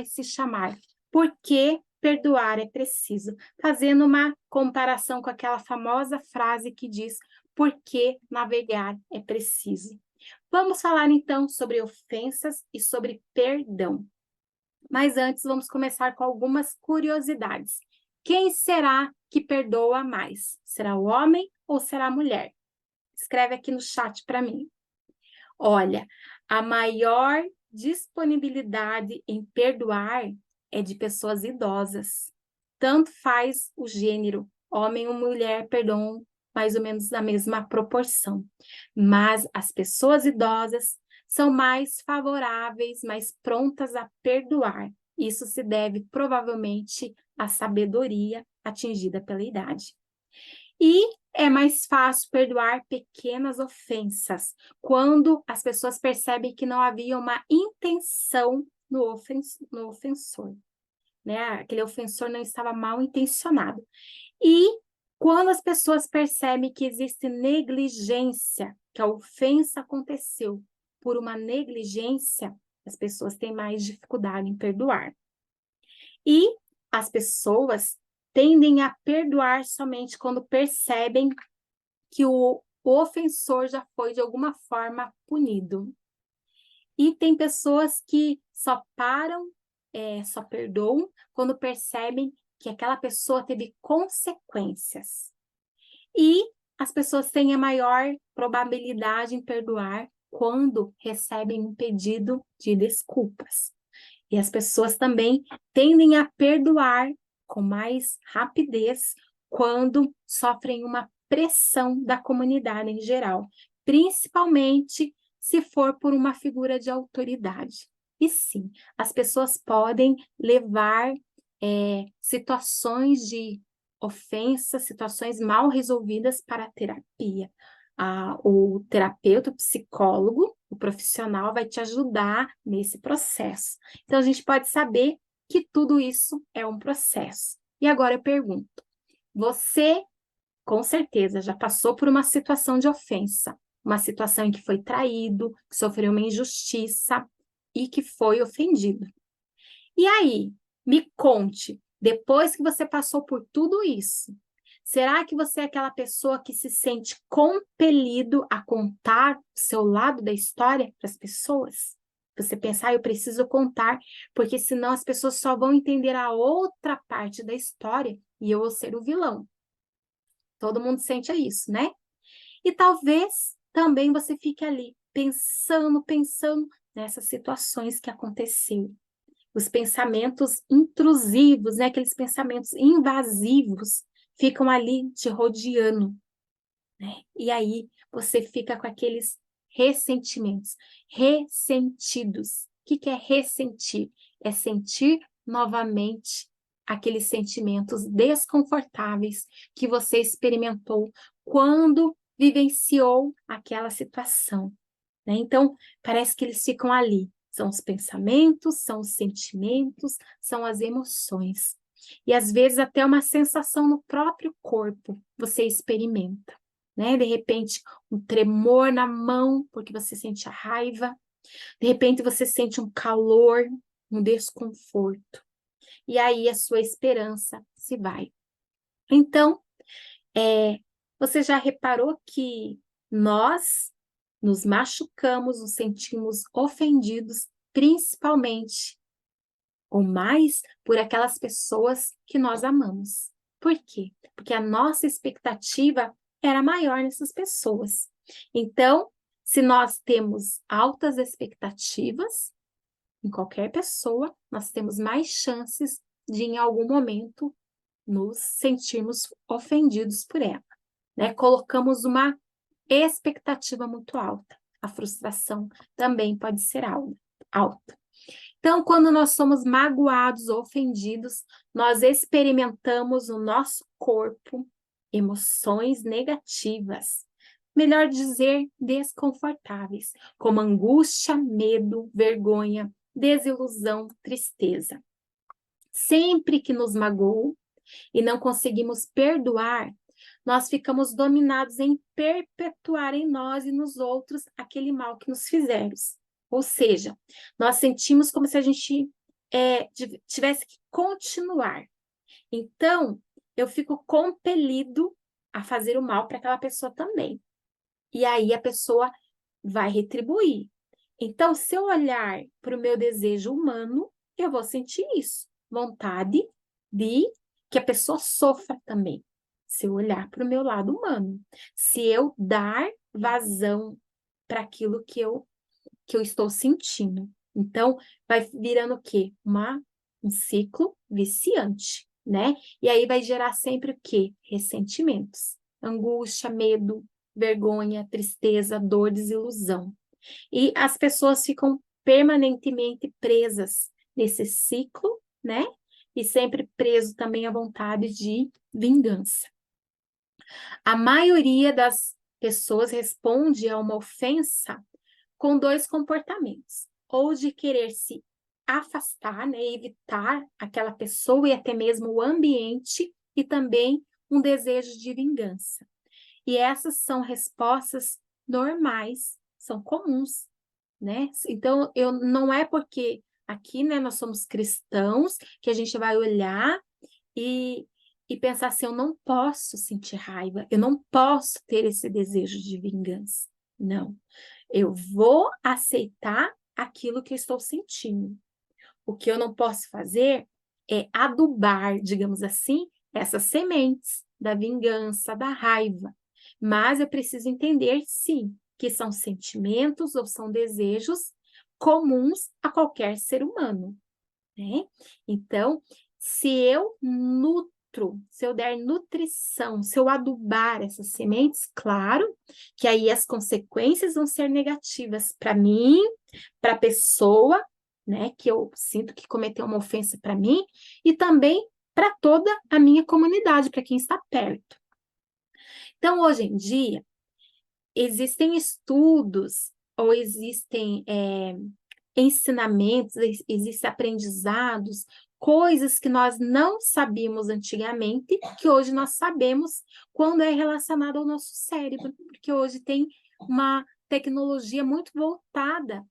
se chamar Por que perdoar é preciso, fazendo uma comparação com aquela famosa frase que diz por que navegar é preciso. Vamos falar então sobre ofensas e sobre perdão. Mas antes vamos começar com algumas curiosidades. Quem será que perdoa mais? Será o homem ou será a mulher? Escreve aqui no chat para mim. Olha, a maior disponibilidade em perdoar é de pessoas idosas. Tanto faz o gênero, homem ou mulher perdoam mais ou menos na mesma proporção. Mas as pessoas idosas são mais favoráveis, mais prontas a perdoar. Isso se deve provavelmente à sabedoria atingida pela idade. E é mais fácil perdoar pequenas ofensas, quando as pessoas percebem que não havia uma intenção no ofensor, né? Aquele ofensor não estava mal intencionado. E quando as pessoas percebem que existe negligência, que a ofensa aconteceu por uma negligência, as pessoas têm mais dificuldade em perdoar. E as pessoas tendem a perdoar somente quando percebem que o ofensor já foi de alguma forma punido. E tem pessoas que só só perdoam quando percebem que aquela pessoa teve consequências. E as pessoas têm a maior probabilidade em perdoar quando recebem um pedido de desculpas. E as pessoas também tendem a perdoar com mais rapidez quando sofrem uma pressão da comunidade em geral, principalmente se for por uma figura de autoridade. E sim, as pessoas podem levar situações de ofensa, situações mal resolvidas para a terapia. O terapeuta, o psicólogo, o profissional vai te ajudar nesse processo. Então, a gente pode saber que tudo isso é um processo. E agora eu pergunto, você, com certeza, já passou por uma situação de ofensa, uma situação em que foi traído, que sofreu uma injustiça e que foi ofendido. E aí, me conte, depois que você passou por tudo isso, será que você é aquela pessoa que se sente compelido a contar o seu lado da história para as pessoas? Você pensar, eu preciso contar, porque senão as pessoas só vão entender a outra parte da história e eu vou ser o vilão. Todo mundo sente isso, né? E talvez também você fique ali pensando nessas situações que aconteceram. Os pensamentos intrusivos, né? Aqueles pensamentos invasivos, ficam ali te rodeando, né? E aí você fica com aqueles ressentimentos, ressentidos. O que é ressentir? É sentir novamente aqueles sentimentos desconfortáveis que você experimentou quando vivenciou aquela situação, né? Então, parece que eles ficam ali. São os pensamentos, são os sentimentos, são as emoções. E às vezes até uma sensação no próprio corpo você experimenta, né? De repente, um tremor na mão, porque você sente a raiva. De repente, você sente um calor, um desconforto. E aí a sua esperança se vai. Então, você já reparou que nós nos machucamos, nos sentimos ofendidos, principalmente, ou mais, por aquelas pessoas que nós amamos. Por quê? Porque a nossa expectativa era maior nessas pessoas. Então, se nós temos altas expectativas em qualquer pessoa, nós temos mais chances de, em algum momento, nos sentirmos ofendidos por ela, né? Colocamos uma expectativa muito alta. A frustração também pode ser alta. Então, quando nós somos magoados ou ofendidos, nós experimentamos no nosso corpo emoções negativas, melhor dizer, desconfortáveis, como angústia, medo, vergonha, desilusão, tristeza. Sempre que nos magoam e não conseguimos perdoar, nós ficamos dominados em perpetuar em nós e nos outros aquele mal que nos fizeram. Ou seja, nós sentimos como se a gente tivesse que continuar. Então, eu fico compelido a fazer o mal para aquela pessoa também. E aí a pessoa vai retribuir. Então, se eu olhar para o meu desejo humano, eu vou sentir isso, vontade de que a pessoa sofra também. Se eu olhar para o meu lado humano, se eu dar vazão para aquilo que eu estou sentindo. Então, vai virando o quê? Um ciclo viciante, né? E aí vai gerar sempre o quê? Ressentimentos, angústia, medo, vergonha, tristeza, dor, desilusão. E as pessoas ficam permanentemente presas nesse ciclo, né? E sempre preso também à vontade de vingança. A maioria das pessoas responde a uma ofensa com dois comportamentos, ou de querer se afastar, né, evitar aquela pessoa e até mesmo o ambiente, e também um desejo de vingança. E essas são respostas normais, são comuns, né? Então, não é porque aqui, né, nós somos cristãos que a gente vai olhar e, e pensar assim, eu não posso sentir raiva, eu não posso ter esse desejo de vingança. Não. Eu vou aceitar aquilo que eu estou sentindo. O que eu não posso fazer é adubar, digamos assim, essas sementes da vingança, da raiva. Mas eu preciso entender, sim, que são sentimentos ou são desejos comuns a qualquer ser humano, né? Então, se eu nutro, se eu der nutrição, se eu adubar essas sementes, claro que aí as consequências vão ser negativas para mim, para a pessoa, né, que eu sinto que cometeu uma ofensa para mim, e também para toda a minha comunidade, para quem está perto. Então, hoje em dia, existem estudos ou existem ensinamentos, existem aprendizados, coisas que nós não sabíamos antigamente, que hoje nós sabemos quando é relacionado ao nosso cérebro, porque hoje tem uma tecnologia muito voltada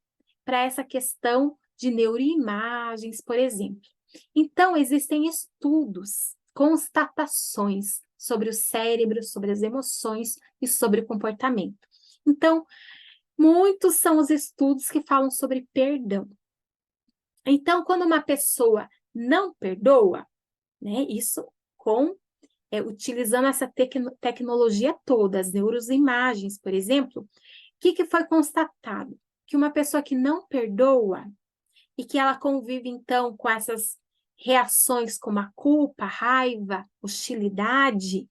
para essa questão de neuroimagens, por exemplo. Então, existem estudos, constatações sobre o cérebro, sobre as emoções e sobre o comportamento. Então, muitos são os estudos que falam sobre perdão. Então, quando uma pessoa não perdoa, né, isso utilizando essa tecnologia toda, as neuroimagens, por exemplo, o que foi constatado? Que uma pessoa que não perdoa e que ela convive, então, com essas reações como a culpa, a raiva, hostilidade,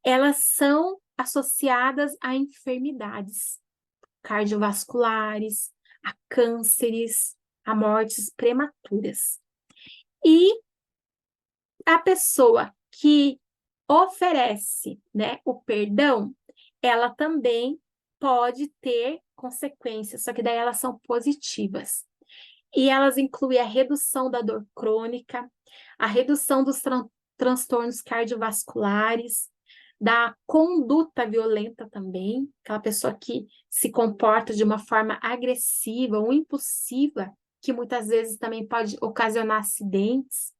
elas são associadas a enfermidades cardiovasculares, a cânceres, a mortes prematuras. E a pessoa que oferece, né, o perdão, ela também pode ter consequências, só que daí elas são positivas. E elas incluem a redução da dor crônica, a redução dos transtornos cardiovasculares, da conduta violenta também, aquela pessoa que se comporta de uma forma agressiva ou impulsiva, que muitas vezes também pode ocasionar acidentes.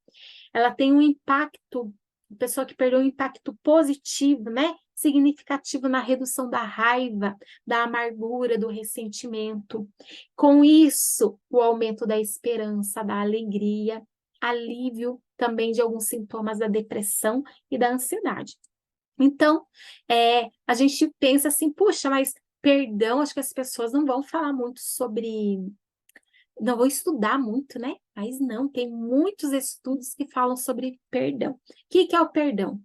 Ela tem um impacto, a pessoa que perdeu um impacto positivo, né? Significativo na redução da raiva, da amargura, do ressentimento. Com isso, o aumento da esperança, da alegria, alívio também de alguns sintomas da depressão e da ansiedade. Então, a gente pensa assim, puxa, mas perdão, acho que as pessoas não vão falar muito sobre, não vão estudar muito, né? Mas não, tem muitos estudos que falam sobre perdão. O que é o perdão?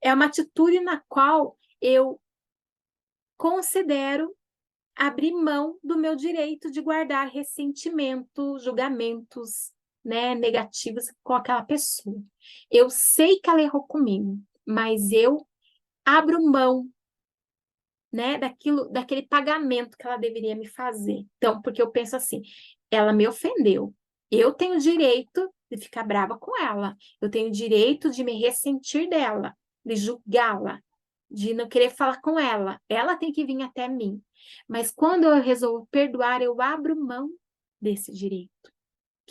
É uma atitude na qual eu considero abrir mão do meu direito de guardar ressentimento, julgamentos, né, negativos com aquela pessoa. Eu sei que ela errou comigo, mas eu abro mão, né, daquele pagamento que ela deveria me fazer. Então, porque eu penso assim, ela me ofendeu. Eu tenho o direito de ficar brava com ela. Eu tenho o direito de me ressentir dela, de julgá-la, de não querer falar com ela. Ela tem que vir até mim. Mas quando eu resolvo perdoar, eu abro mão desse direito.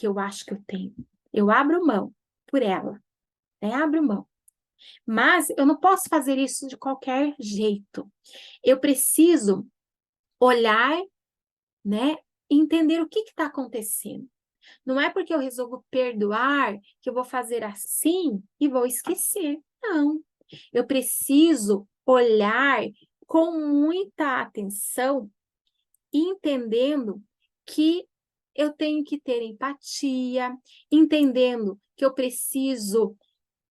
que eu acho que eu tenho. Eu abro mão por ela, né? Abro mão. Mas eu não posso fazer isso de qualquer jeito. Eu preciso olhar, né? E entender o que está acontecendo. Não é porque eu resolvo perdoar que eu vou fazer assim e vou esquecer. Não. Eu preciso olhar com muita atenção, entendendo que eu tenho que ter empatia, entendendo que eu preciso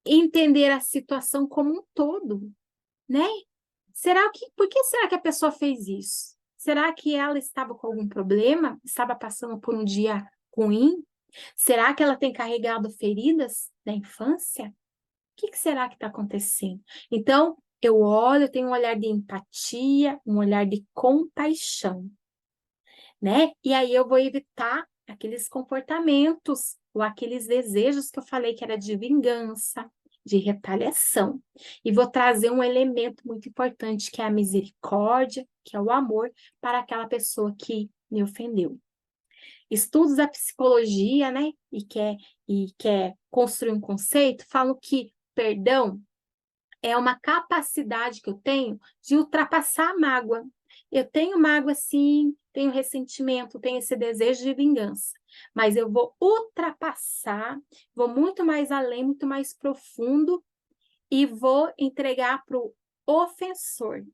entender a situação como um todo, né? Por que será que a pessoa fez isso? Será que ela estava com algum problema? Estava passando por um dia ruim? Será que ela tem carregado feridas da infância? O que será que está acontecendo? Então, eu olho, eu tenho um olhar de empatia, um olhar de compaixão, né? E aí eu vou evitar aqueles comportamentos ou aqueles desejos que eu falei que era de vingança, de retaliação. E vou trazer um elemento muito importante, que é a misericórdia, que é o amor para aquela pessoa que me ofendeu. Estudos da psicologia, né, e quer construir um conceito, falam que perdão é uma capacidade que eu tenho de ultrapassar a mágoa. Eu tenho mágoa, sim, tenho ressentimento, tenho esse desejo de vingança, mas eu vou ultrapassar, vou muito mais além, muito mais profundo e vou entregar para o ofensor,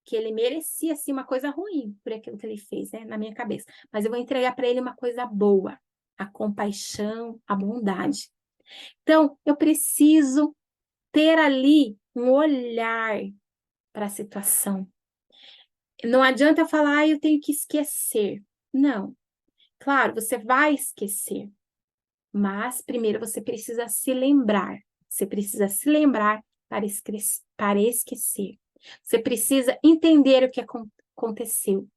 que ele merecia, assim, uma coisa ruim por aquilo que ele fez, né, na minha cabeça. Mas eu vou entregar para ele uma coisa boa, a compaixão, a bondade. Então, eu preciso ter ali um olhar para a situação. Não adianta eu falar, eu tenho que esquecer. Não. Claro, você vai esquecer, mas primeiro você precisa se lembrar. Você precisa se lembrar para esquecer. Você precisa entender o que aconteceu,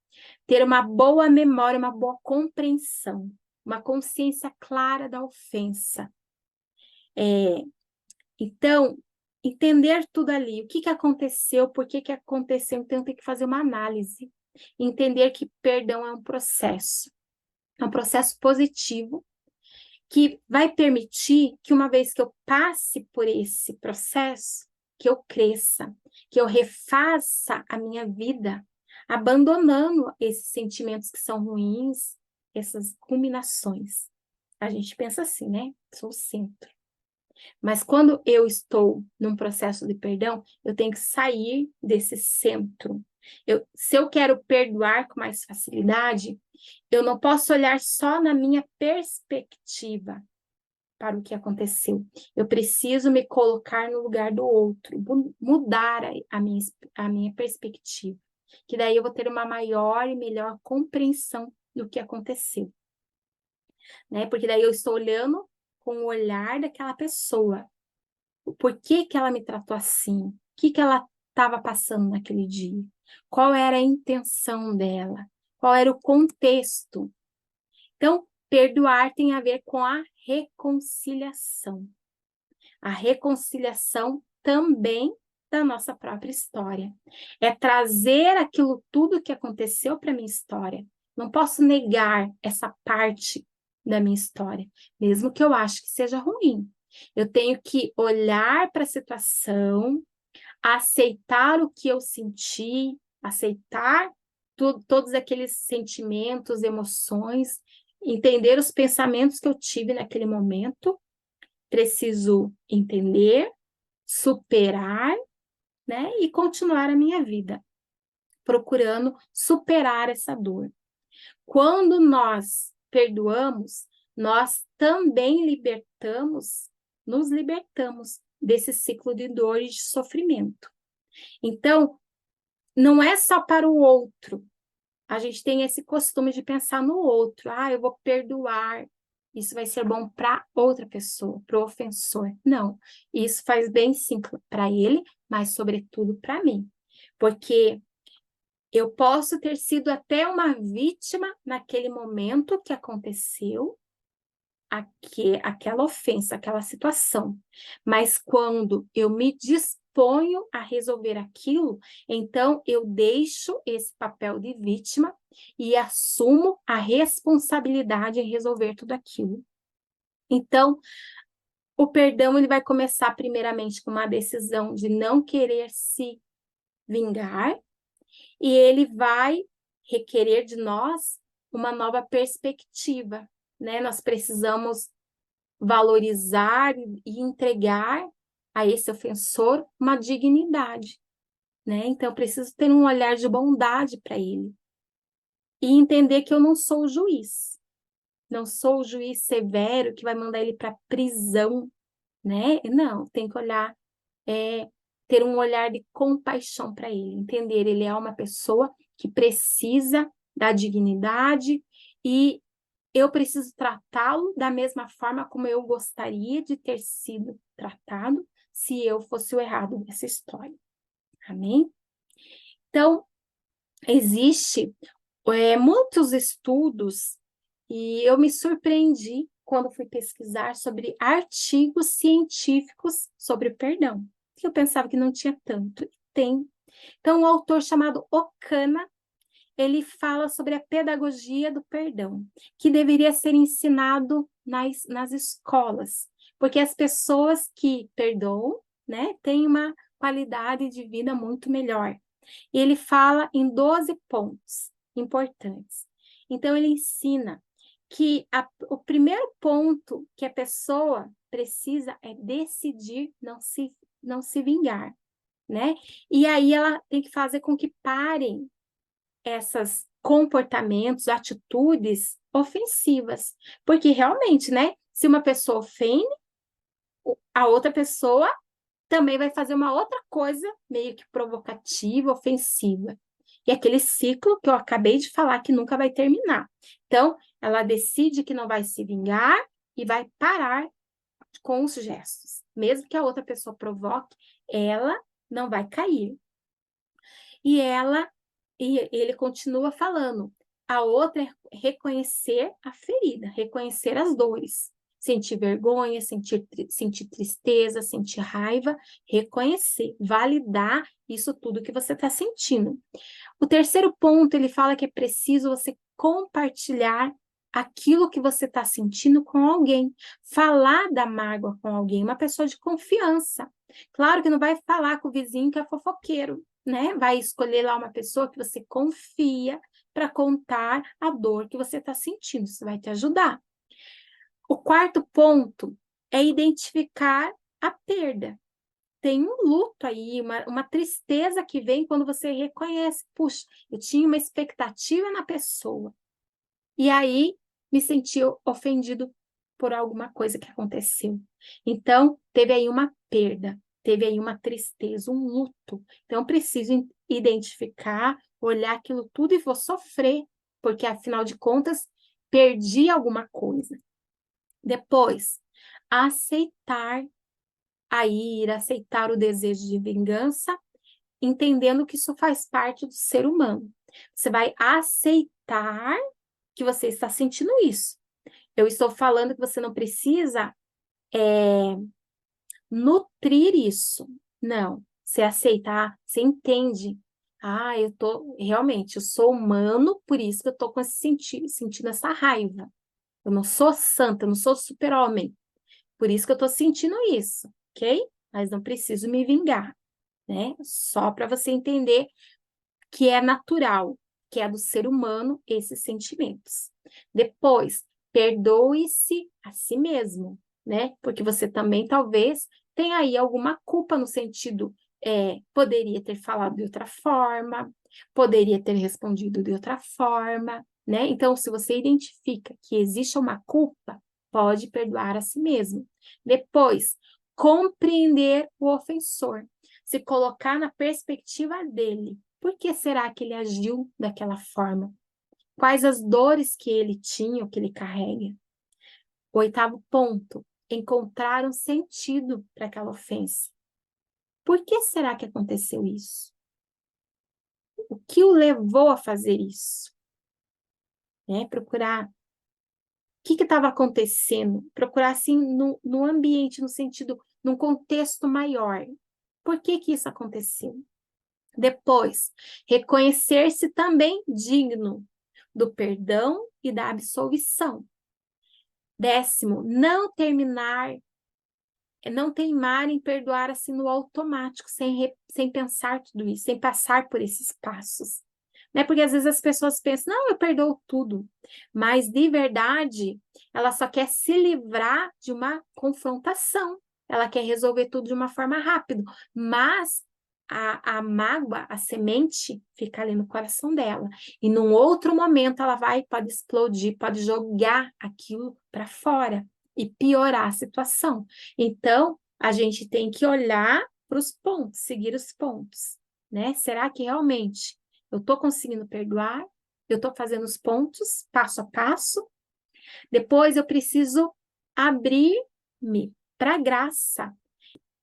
ter uma boa memória, uma boa compreensão, uma consciência clara da ofensa. Então, entender tudo ali, o que aconteceu, por que aconteceu, então tem que fazer uma análise. Entender que perdão é um processo positivo, que vai permitir que uma vez que eu passe por esse processo, que eu cresça, que eu refaça a minha vida, abandonando esses sentimentos que são ruins, essas ruminações. A gente pensa assim, né? Sou o centro. Mas quando eu estou num processo de perdão, eu tenho que sair desse centro. Se eu quero perdoar com mais facilidade, eu não posso olhar só na minha perspectiva para o que aconteceu. Eu preciso me colocar no lugar do outro, mudar a minha perspectiva. Que daí eu vou ter uma maior e melhor compreensão do que aconteceu. Né? Porque daí eu estou olhando com o olhar daquela pessoa. Por que ela me tratou assim? O que ela estava passando naquele dia? Qual era a intenção dela? Qual era o contexto? Então, perdoar tem a ver com a reconciliação. A reconciliação também da nossa própria história. É trazer aquilo tudo que aconteceu para a minha história. Não posso negar essa parte da minha história, mesmo que eu ache que seja ruim. Eu tenho que olhar para a situação, aceitar o que eu senti, aceitar todos aqueles sentimentos, emoções, entender os pensamentos que eu tive naquele momento. Preciso entender, superar, né, e continuar a minha vida, procurando superar essa dor. Quando nós perdoamos, nós também nos libertamos desse ciclo de dor e de sofrimento. Então, não é só para o outro. A gente tem esse costume de pensar no outro. Ah, eu vou perdoar. Isso vai ser bom para outra pessoa, para o ofensor. Não, isso faz bem sim para ele, mas sobretudo para mim. Porque eu posso ter sido até uma vítima naquele momento que aconteceu, aquela ofensa, aquela situação. Mas quando eu me disponho a resolver aquilo, então eu deixo esse papel de vítima e assumo a responsabilidade em resolver tudo aquilo. Então, o perdão ele vai começar primeiramente com uma decisão de não querer se vingar, e ele vai requerer de nós uma nova perspectiva, né? Nós precisamos valorizar e entregar a esse ofensor uma dignidade, né? Então, eu preciso ter um olhar de bondade para ele e entender que eu não sou o juiz, não sou o juiz severo que vai mandar ele para prisão, né? Não, tem que olhar, ter um olhar de compaixão para ele, entender ele é uma pessoa que precisa da dignidade e eu preciso tratá-lo da mesma forma como eu gostaria de ter sido tratado se eu fosse o errado dessa história. Amém? Então, existe muitos estudos e eu me surpreendi quando fui pesquisar sobre artigos científicos sobre perdão, que eu pensava que não tinha tanto, e tem. Então, um autor chamado Okana, ele fala sobre a pedagogia do perdão, que deveria ser ensinado nas escolas, porque as pessoas que perdoam, né, têm uma qualidade de vida muito melhor. E ele fala em 12 pontos importantes. Então, ele ensina que o primeiro ponto que a pessoa precisa é decidir não se vingar, né? E aí ela tem que fazer com que parem esses comportamentos, atitudes ofensivas. Porque realmente, né? Se uma pessoa ofende, a outra pessoa também vai fazer uma outra coisa meio que provocativa, ofensiva. E aquele ciclo que eu acabei de falar que nunca vai terminar. Então, ela decide que não vai se vingar e vai parar com os gestos. Mesmo que a outra pessoa provoque, ela não vai cair. E ele continua falando, a outra é reconhecer a ferida, reconhecer as dores, sentir vergonha, sentir tristeza, sentir raiva, reconhecer, validar isso tudo que você está sentindo. O terceiro ponto, ele fala que é preciso você compartilhar aquilo que você está sentindo com alguém, falar da mágoa com alguém, uma pessoa de confiança. Claro que não vai falar com o vizinho que é fofoqueiro, né? Vai escolher lá uma pessoa que você confia para contar a dor que você está sentindo. Isso vai te ajudar. O quarto ponto é identificar a perda. Tem um luto aí, uma tristeza que vem quando você reconhece, puxa, eu tinha uma expectativa na pessoa, e aí me senti ofendido por alguma coisa que aconteceu. Então, teve aí uma perda, teve aí uma tristeza, um luto. Então, eu preciso identificar, olhar aquilo tudo e vou sofrer, porque afinal de contas, perdi alguma coisa. Depois, aceitar a ira, aceitar o desejo de vingança, entendendo que isso faz parte do ser humano. Você vai aceitar que você está sentindo isso. Eu estou falando que você não precisa nutrir isso. Não. Você aceitar, você entende. Ah, realmente, eu sou humano, por isso que eu estou sentindo essa raiva. Eu não sou santa, eu não sou super-homem. Por isso que eu estou sentindo isso, ok? Mas não preciso me vingar, né? Só para você entender que é natural, que é do ser humano esses sentimentos. Depois, perdoe-se a si mesmo, né? Porque você também talvez tenha aí alguma culpa no sentido, poderia ter falado de outra forma, poderia ter respondido de outra forma, né? Então, se você identifica que existe uma culpa, pode perdoar a si mesmo. Depois, compreender o ofensor, se colocar na perspectiva dele. Por que será que ele agiu daquela forma? Quais as dores que ele tinha, ou que ele carrega? O oitavo ponto, encontrar um sentido para aquela ofensa. Por que será que aconteceu isso? O que o levou a fazer isso? Procurar o que estava acontecendo, procurar assim no ambiente, no sentido, num contexto maior. Por que isso aconteceu? Depois, reconhecer-se também digno do perdão e da absolvição. 10º, não teimar em perdoar assim no automático, sem pensar tudo isso, sem passar por esses passos. Né? Porque às vezes as pessoas pensam, não, eu perdoo tudo. Mas, de verdade, ela só quer se livrar de uma confrontação. Ela quer resolver tudo de uma forma rápida. Mas a mágoa, a semente, fica ali no coração dela. E num outro momento ela pode explodir, pode jogar aquilo para fora e piorar a situação. Então, a gente tem que olhar para os pontos, seguir os pontos, né? Será que realmente eu estou conseguindo perdoar? Eu estou fazendo os pontos, passo a passo? Depois eu preciso abrir-me para a graça.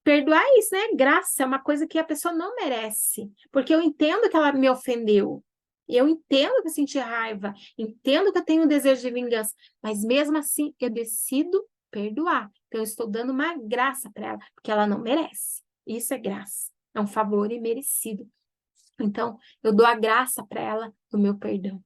Perdoar é isso, né? Graça é uma coisa que a pessoa não merece, porque eu entendo que ela me ofendeu. Eu entendo que eu senti raiva, entendo que eu tenho um desejo de vingança, mas mesmo assim eu decido perdoar. Então eu estou dando uma graça para ela, porque ela não merece. Isso é graça, é um favor imerecido. Então eu dou a graça para ela do meu perdão.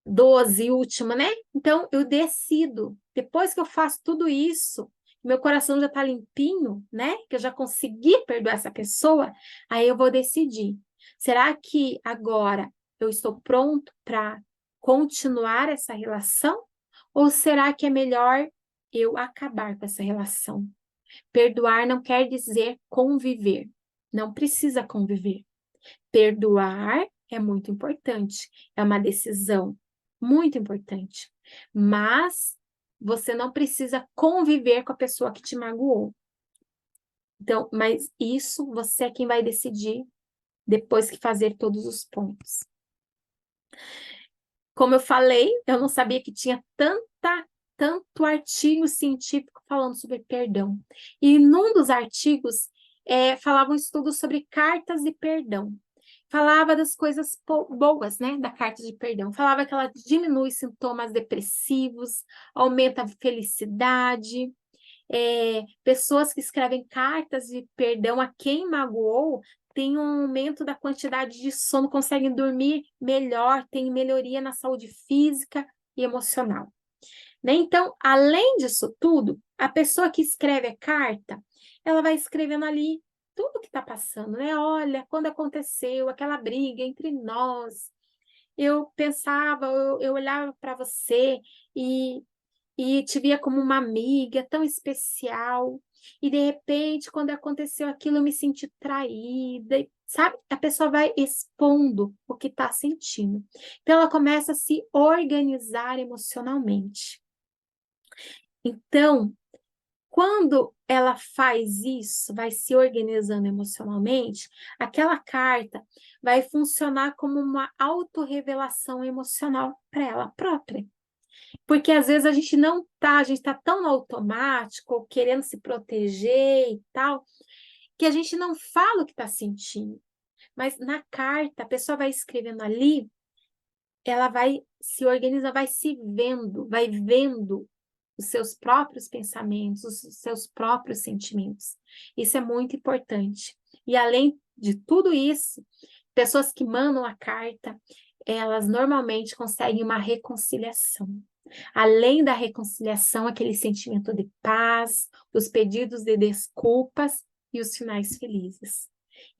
12, última, né? Então eu decido, depois que eu faço tudo isso, meu coração já está limpinho, né? Que eu já consegui perdoar essa pessoa, aí eu vou decidir. Será que agora eu estou pronto para continuar essa relação? Ou será que é melhor eu acabar com essa relação? Perdoar não quer dizer conviver. Não precisa conviver. Perdoar é muito importante. É uma decisão muito importante. Mas você não precisa conviver com a pessoa que te magoou. Então, mas isso você é quem vai decidir depois que fazer todos os pontos. Como eu falei, eu não sabia que tinha tanto artigo científico falando sobre perdão. E num dos artigos falava um estudo sobre cartas de perdão. Falava das coisas boas, né, da carta de perdão. Falava que ela diminui sintomas depressivos, aumenta a felicidade. Pessoas que escrevem cartas de perdão a quem magoou têm um aumento da quantidade de sono, conseguem dormir melhor, tem melhoria na saúde física e emocional. Né? Então, além disso tudo, a pessoa que escreve a carta, ela vai escrevendo ali tudo que está passando, né? Olha, quando aconteceu aquela briga entre nós, eu pensava, eu olhava para você e te via como uma amiga tão especial, e de repente, quando aconteceu aquilo, eu me senti traída, sabe? A pessoa vai expondo o que está sentindo. Então, ela começa a se organizar emocionalmente. Então, quando ela faz isso, vai se organizando emocionalmente, aquela carta vai funcionar como uma autorrevelação emocional para ela própria. Porque às vezes a gente não tá, a gente está tão no automático, querendo se proteger e tal, que a gente não fala o que está sentindo. Mas na carta, a pessoa vai escrevendo ali, ela vai se organizando, vai vendo os seus próprios pensamentos, os seus próprios sentimentos. Isso é muito importante. E além de tudo isso, pessoas que mandam a carta, elas normalmente conseguem uma reconciliação. Além da reconciliação, aquele sentimento de paz, os pedidos de desculpas e os finais felizes.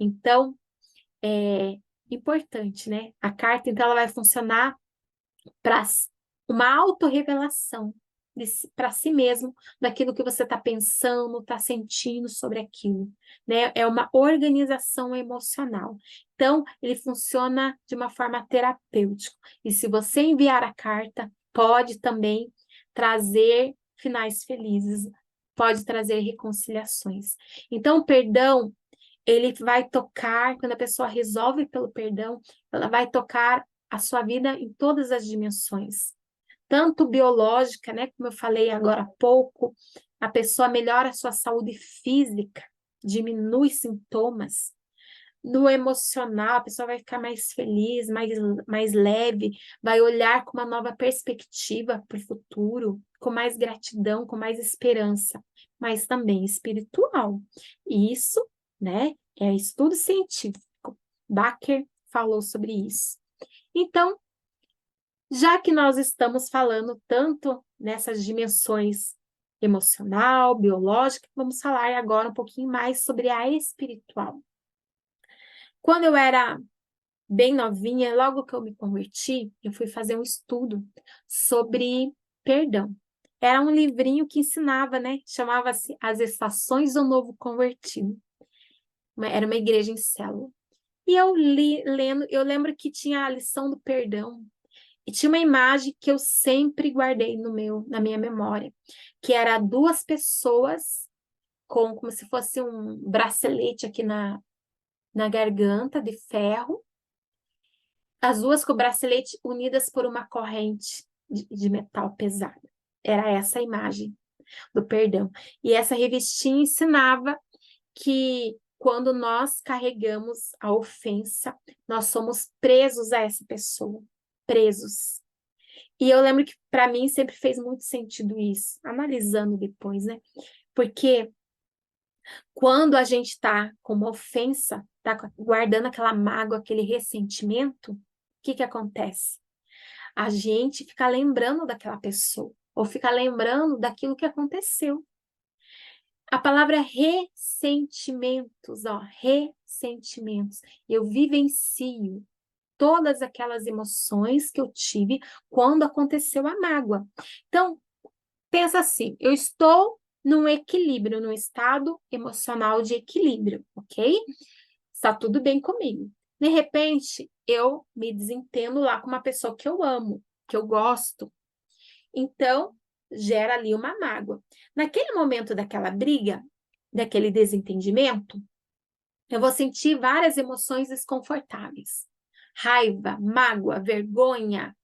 Então, é importante, né? A carta, então, ela vai funcionar para uma autorrevelação para si mesmo daquilo que você está pensando, está sentindo sobre aquilo, né? É uma organização emocional. Então, ele funciona de uma forma terapêutica. E se você enviar a carta, pode também trazer finais felizes, pode trazer reconciliações. Então, o perdão, ele vai tocar, quando a pessoa resolve pelo perdão, ela vai tocar a sua vida em todas as dimensões. Tanto biológica, né, como eu falei agora há pouco, a pessoa melhora a sua saúde física, diminui sintomas. No emocional, a pessoa vai ficar mais feliz, mais leve, vai olhar com uma nova perspectiva para o futuro, com mais gratidão, com mais esperança, mas também espiritual. E isso, né, é estudo científico. Baker falou sobre isso. Então, já que nós estamos falando tanto nessas dimensões emocional, biológica. Vamos falar agora um pouquinho mais sobre a espiritual. Quando eu era bem novinha, logo que eu me converti, eu fui fazer um estudo sobre perdão. Era um livrinho que ensinava, né? Chamava-se As Estações do Novo Convertido. Era uma igreja em célula. E eu lendo, eu lembro que tinha a lição do perdão. E tinha uma imagem que eu sempre guardei na minha memória, que era duas pessoas com como se fosse um bracelete aqui na garganta de ferro, as duas com o bracelete unidas por uma corrente de metal pesada. Era essa a imagem do perdão. E essa revistinha ensinava que quando nós carregamos a ofensa, nós somos presos a essa pessoa, presos. E eu lembro que para mim sempre fez muito sentido isso, analisando depois, né? Porque quando a gente está com uma ofensa, está guardando aquela mágoa, aquele ressentimento, o que acontece? A gente fica lembrando daquela pessoa, ou fica lembrando daquilo que aconteceu. A palavra ressentimentos, ó, ressentimentos. Eu vivencio todas aquelas emoções que eu tive quando aconteceu a mágoa. Então, pensa assim, eu estou num equilíbrio, num estado emocional de equilíbrio, ok? Está tudo bem comigo. De repente, eu me desentendo lá com uma pessoa que eu amo, que eu gosto. Então, gera ali uma mágoa. Naquele momento daquela briga, daquele desentendimento, eu vou sentir várias emoções desconfortáveis. Raiva, mágoa, vergonha,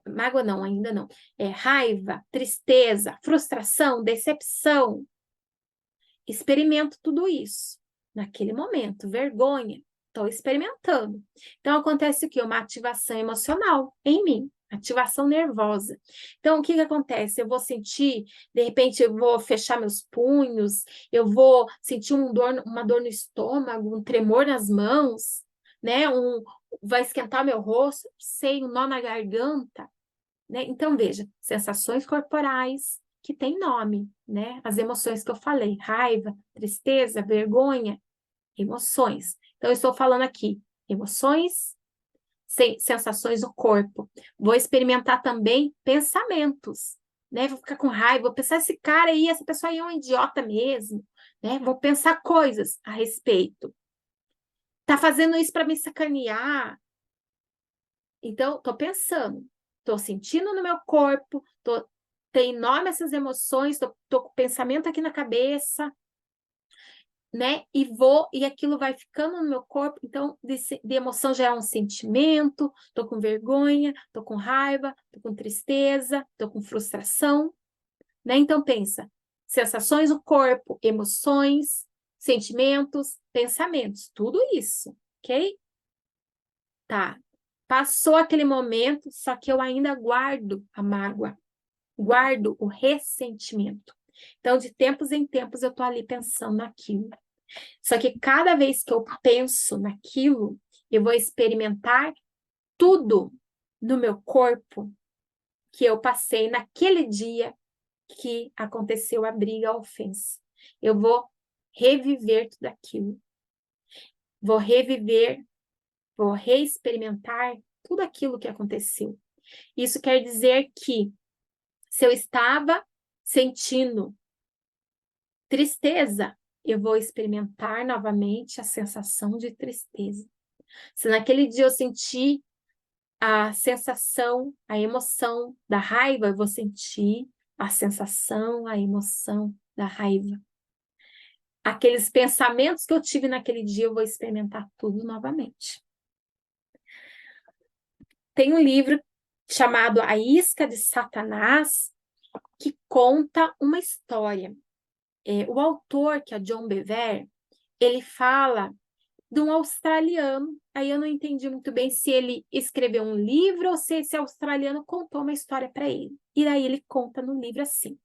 mágoa não, ainda não. Raiva, tristeza, frustração, decepção. Experimento tudo isso. Naquele momento, vergonha, estou experimentando. Então, acontece o quê? Uma ativação emocional em mim, ativação nervosa. Então, o que acontece? Eu vou sentir, de repente, eu vou fechar meus punhos, eu vou sentir uma dor no estômago, um tremor nas mãos, né? Vai esquentar meu rosto, sei, um nó na garganta, né? Então, veja, sensações corporais que têm nome, né? As emoções que eu falei, raiva, tristeza, vergonha, emoções. Então, eu estou falando aqui, emoções, sensações do corpo. Vou experimentar também pensamentos, né? Vou ficar com raiva, vou pensar esse cara aí, essa pessoa aí é um idiota mesmo, né? Vou pensar coisas a respeito. Tá fazendo isso para me sacanear. Então, tô pensando, tô sentindo no meu corpo, tem nome essas emoções, tô com o pensamento aqui na cabeça, né? E aquilo vai ficando no meu corpo. Então, de emoção já é um sentimento, tô com vergonha, tô com raiva, tô com tristeza, tô com frustração, né? Então, pensa, sensações do corpo, emoções, sentimentos, pensamentos, tudo isso, ok? Tá. Passou aquele momento, só que eu ainda guardo a mágoa, guardo o ressentimento. Então, de tempos em tempos, eu tô ali pensando naquilo. Só que cada vez que eu penso naquilo, eu vou experimentar tudo no meu corpo que eu passei naquele dia que aconteceu a briga, a ofensa. Eu vou reviver tudo aquilo. Vou reviver, vou reexperimentar tudo aquilo que aconteceu. Isso quer dizer que se eu estava sentindo tristeza, eu vou experimentar novamente a sensação de tristeza. Se naquele dia eu senti a sensação, a emoção da raiva, eu vou sentir a sensação, a emoção da raiva. Aqueles pensamentos que eu tive naquele dia, eu vou experimentar tudo novamente. Tem um livro chamado A Isca de Satanás, que conta uma história. O autor, que é John Bevere, ele fala de um australiano. Aí eu não entendi muito bem se ele escreveu um livro ou se esse australiano contou uma história para ele. E aí ele conta no livro assim,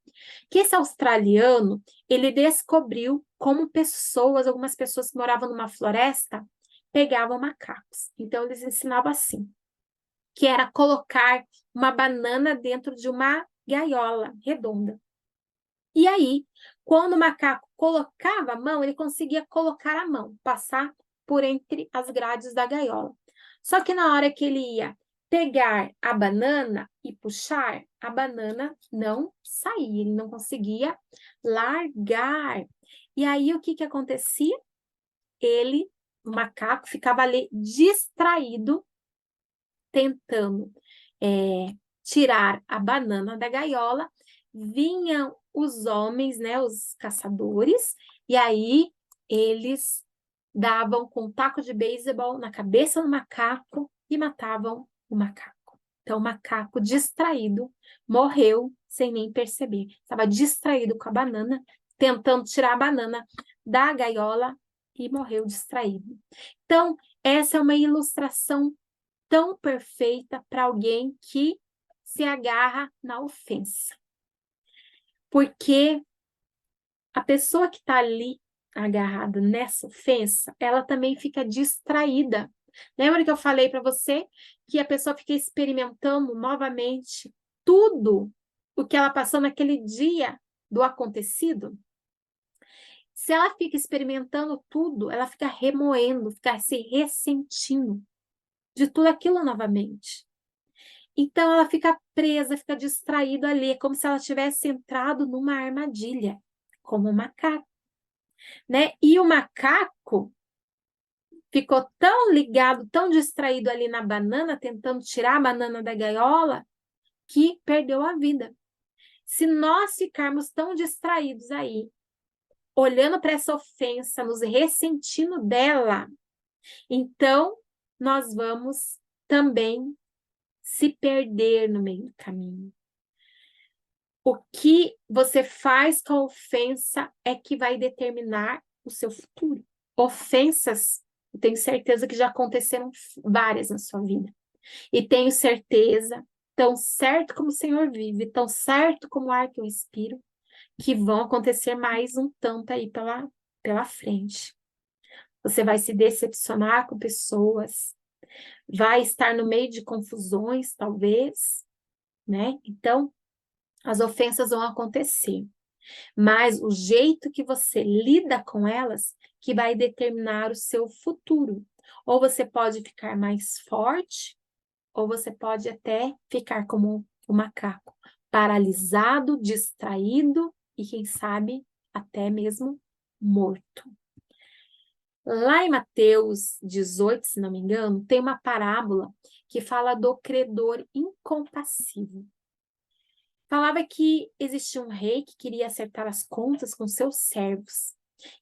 que esse australiano, ele descobriu como algumas pessoas que moravam numa floresta, pegavam macacos. Então eles ensinavam assim, que era colocar uma banana dentro de uma gaiola redonda. E aí, quando o macaco colocava a mão, ele conseguia colocar a mão, passar por entre as grades da gaiola. Só que na hora que ele ia pegar a banana e puxar, a banana não saía, ele não conseguia largar. E aí, o que que acontecia? O macaco, ficava ali distraído, tentando tirar a banana da gaiola. Vinham os homens, né, os caçadores, e aí eles davam com um taco de beisebol na cabeça do macaco e matavam o macaco. Então, o macaco distraído morreu sem nem perceber. Estava distraído com a banana, tentando tirar a banana da gaiola e morreu distraído. Então, essa é uma ilustração tão perfeita para alguém que se agarra na ofensa. Porque a pessoa que está ali agarrada nessa ofensa, ela também fica distraída. Lembra que eu falei para você que a pessoa fica experimentando novamente tudo o que ela passou naquele dia do acontecido? Se ela fica experimentando tudo, ela fica remoendo, fica se ressentindo de tudo aquilo novamente. Então, ela fica presa, fica distraída ali, como se ela tivesse entrado numa armadilha, como um macaco, né? E o macaco ficou tão ligado, tão distraído ali na banana, tentando tirar a banana da gaiola, que perdeu a vida. Se nós ficarmos tão distraídos aí, olhando para essa ofensa, nos ressentindo dela, então nós vamos também se perder no meio do caminho. O que você faz com a ofensa é que vai determinar o seu futuro. Ofensas, eu tenho certeza que já aconteceram várias na sua vida. E tenho certeza, tão certo como o Senhor vive, tão certo como o ar que eu respiro, que vão acontecer mais um tanto aí pela frente. Você vai se decepcionar com pessoas, vai estar no meio de confusões, talvez, né? Então, as ofensas vão acontecer, mas o jeito que você lida com elas que vai determinar o seu futuro. Ou você pode ficar mais forte, ou você pode até ficar como o macaco, paralisado, distraído e, quem sabe, até mesmo morto. Lá em Mateus 18, se não me engano, tem uma parábola que fala do credor incompassível. Falava que existia um rei que queria acertar as contas com seus servos.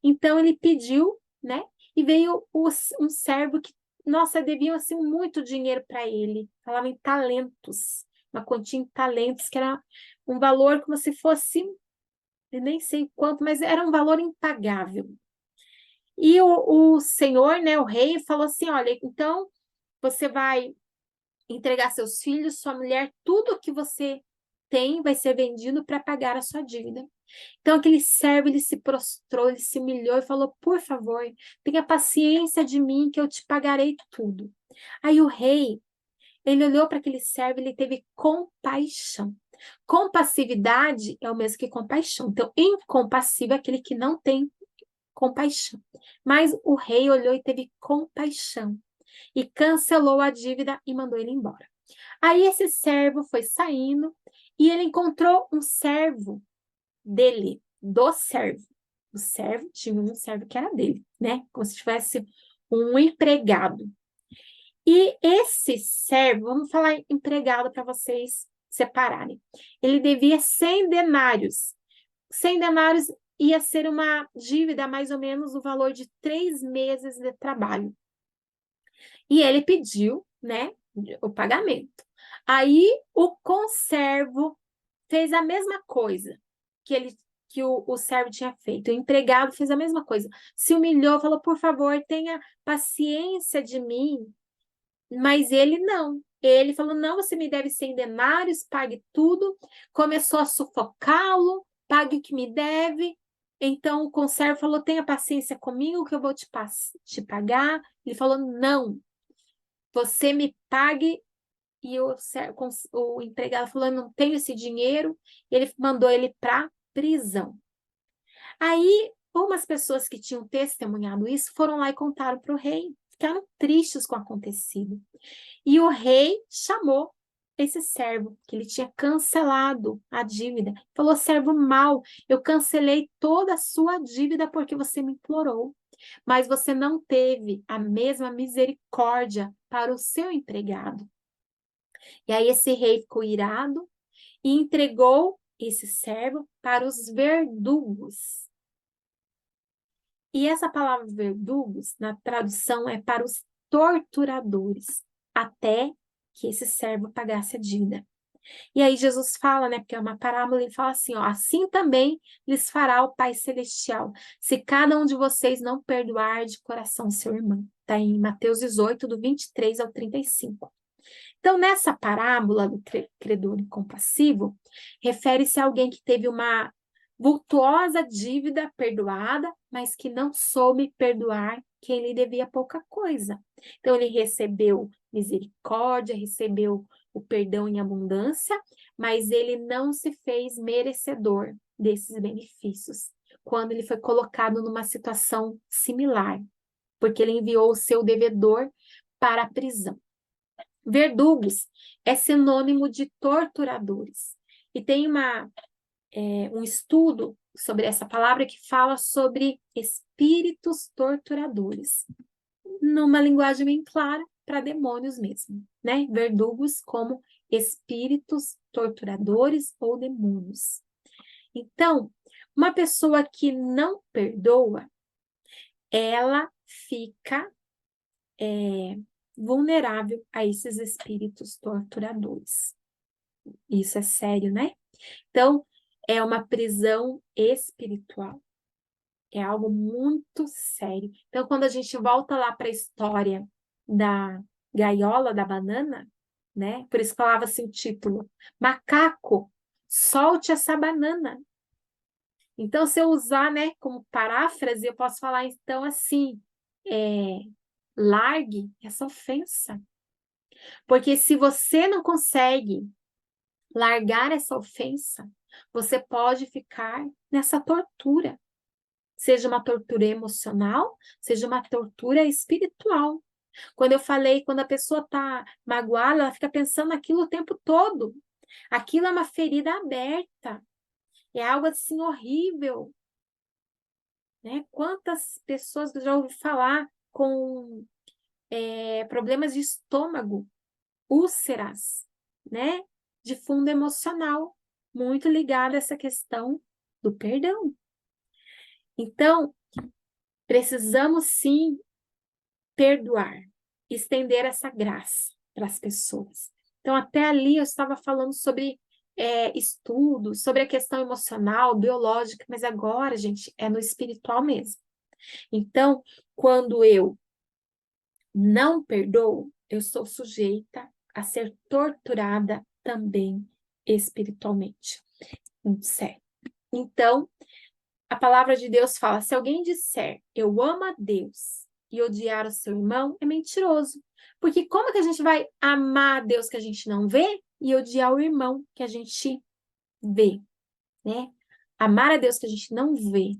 Então ele pediu, né? E veio um servo que, nossa, deviam assim muito dinheiro para ele. Falava em talentos, uma quantia em talentos, que era um valor como se fosse, eu nem sei quanto, mas era um valor impagável. E o senhor, né, o rei, falou assim: olha, então você vai entregar seus filhos, sua mulher, tudo que você tem vai ser vendido para pagar a sua dívida. Então, aquele servo, ele se prostrou, ele se humilhou e falou: por favor, tenha paciência de mim, que eu te pagarei tudo. Aí o rei, ele olhou para aquele servo, ele teve compaixão. Compassividade é o mesmo que compaixão. Então, incompassível é aquele que não tem compaixão. Mas o rei olhou e teve compaixão e cancelou a dívida e mandou ele embora. Aí esse servo foi saindo e ele encontrou um servo dele, do servo. O servo tinha um servo que era dele, né? Como se tivesse um empregado. E esse servo, vamos falar empregado para vocês separarem. Ele devia 100 denários. 100 denários ia ser uma dívida mais ou menos o valor de 3 meses de trabalho. E ele pediu, né, o pagamento. Aí o conservo fez a mesma coisa que o servo tinha feito. O empregado fez a mesma coisa. Se humilhou, falou: por favor, tenha paciência de mim. Mas ele não. Ele falou: não, você me deve 100 denários, pague tudo. Começou a sufocá-lo, pague o que me deve. Então o conservo falou: tenha paciência comigo, que eu vou te pagar. Ele falou: não, você me pague e o empregado falou, eu não tenho esse dinheiro, e ele mandou ele para prisão. Aí, umas pessoas que tinham testemunhado isso foram lá e contaram para o rei, ficaram tristes com o acontecido. E o rei chamou esse servo, que ele tinha cancelado a dívida. Falou, servo mau, eu cancelei toda a sua dívida porque você me implorou, mas você não teve a mesma misericórdia para o seu empregado. E aí esse rei ficou irado e entregou esse servo para os verdugos. E essa palavra verdugos, na tradução, é para os torturadores, até que esse servo pagasse a dívida. E aí Jesus fala, né, porque é uma parábola, ele fala assim, ó, assim também lhes fará o Pai Celestial, se cada um de vocês não perdoar de coração seu irmão. Está em Mateus 18, do 23 ao 35. Então, nessa parábola do credor incompassivo, refere-se a alguém que teve uma vultuosa dívida perdoada, mas que não soube perdoar quem lhe devia pouca coisa. Então, ele recebeu misericórdia, recebeu o perdão em abundância, mas ele não se fez merecedor desses benefícios, quando ele foi colocado numa situação similar, porque ele enviou o seu devedor para a prisão. Verdugos é sinônimo de torturadores. E tem um estudo sobre essa palavra que fala sobre espíritos torturadores, numa linguagem bem clara para demônios mesmo, né? Verdugos como espíritos torturadores ou demônios. Então, uma pessoa que não perdoa, ela fica vulnerável a esses espíritos torturadores. Isso é sério, né? Então, é uma prisão espiritual. É algo muito sério. Então, quando a gente volta lá para a história da gaiola da banana, né? Por isso falava assim o título: Macaco, solte essa banana. Então, se eu usar, né, como paráfrase, eu posso falar então assim: largue essa ofensa. Porque se você não consegue largar essa ofensa, você pode ficar nessa tortura. Seja uma tortura emocional, seja uma tortura espiritual. Quando eu falei, quando a pessoa está magoada, ela fica pensando naquilo o tempo todo. Aquilo é uma ferida aberta. É algo assim horrível. Né? Quantas pessoas eu já ouvi falar com problemas de estômago, úlceras, né? De fundo emocional, muito ligada a essa questão do perdão. Então, precisamos sim perdoar, estender essa graça para as pessoas. Então, até ali eu estava falando sobre estudos, sobre a questão emocional, biológica, mas agora, gente, é no espiritual mesmo. Então, quando eu não perdoo, eu sou sujeita a ser torturada também espiritualmente. Muito sério. Então, a palavra de Deus fala: se alguém disser eu amo a Deus e odiar o seu irmão, é mentiroso. Porque como que a gente vai amar a Deus que a gente não vê e odiar o irmão que a gente vê, né? Amar a Deus que a gente não vê.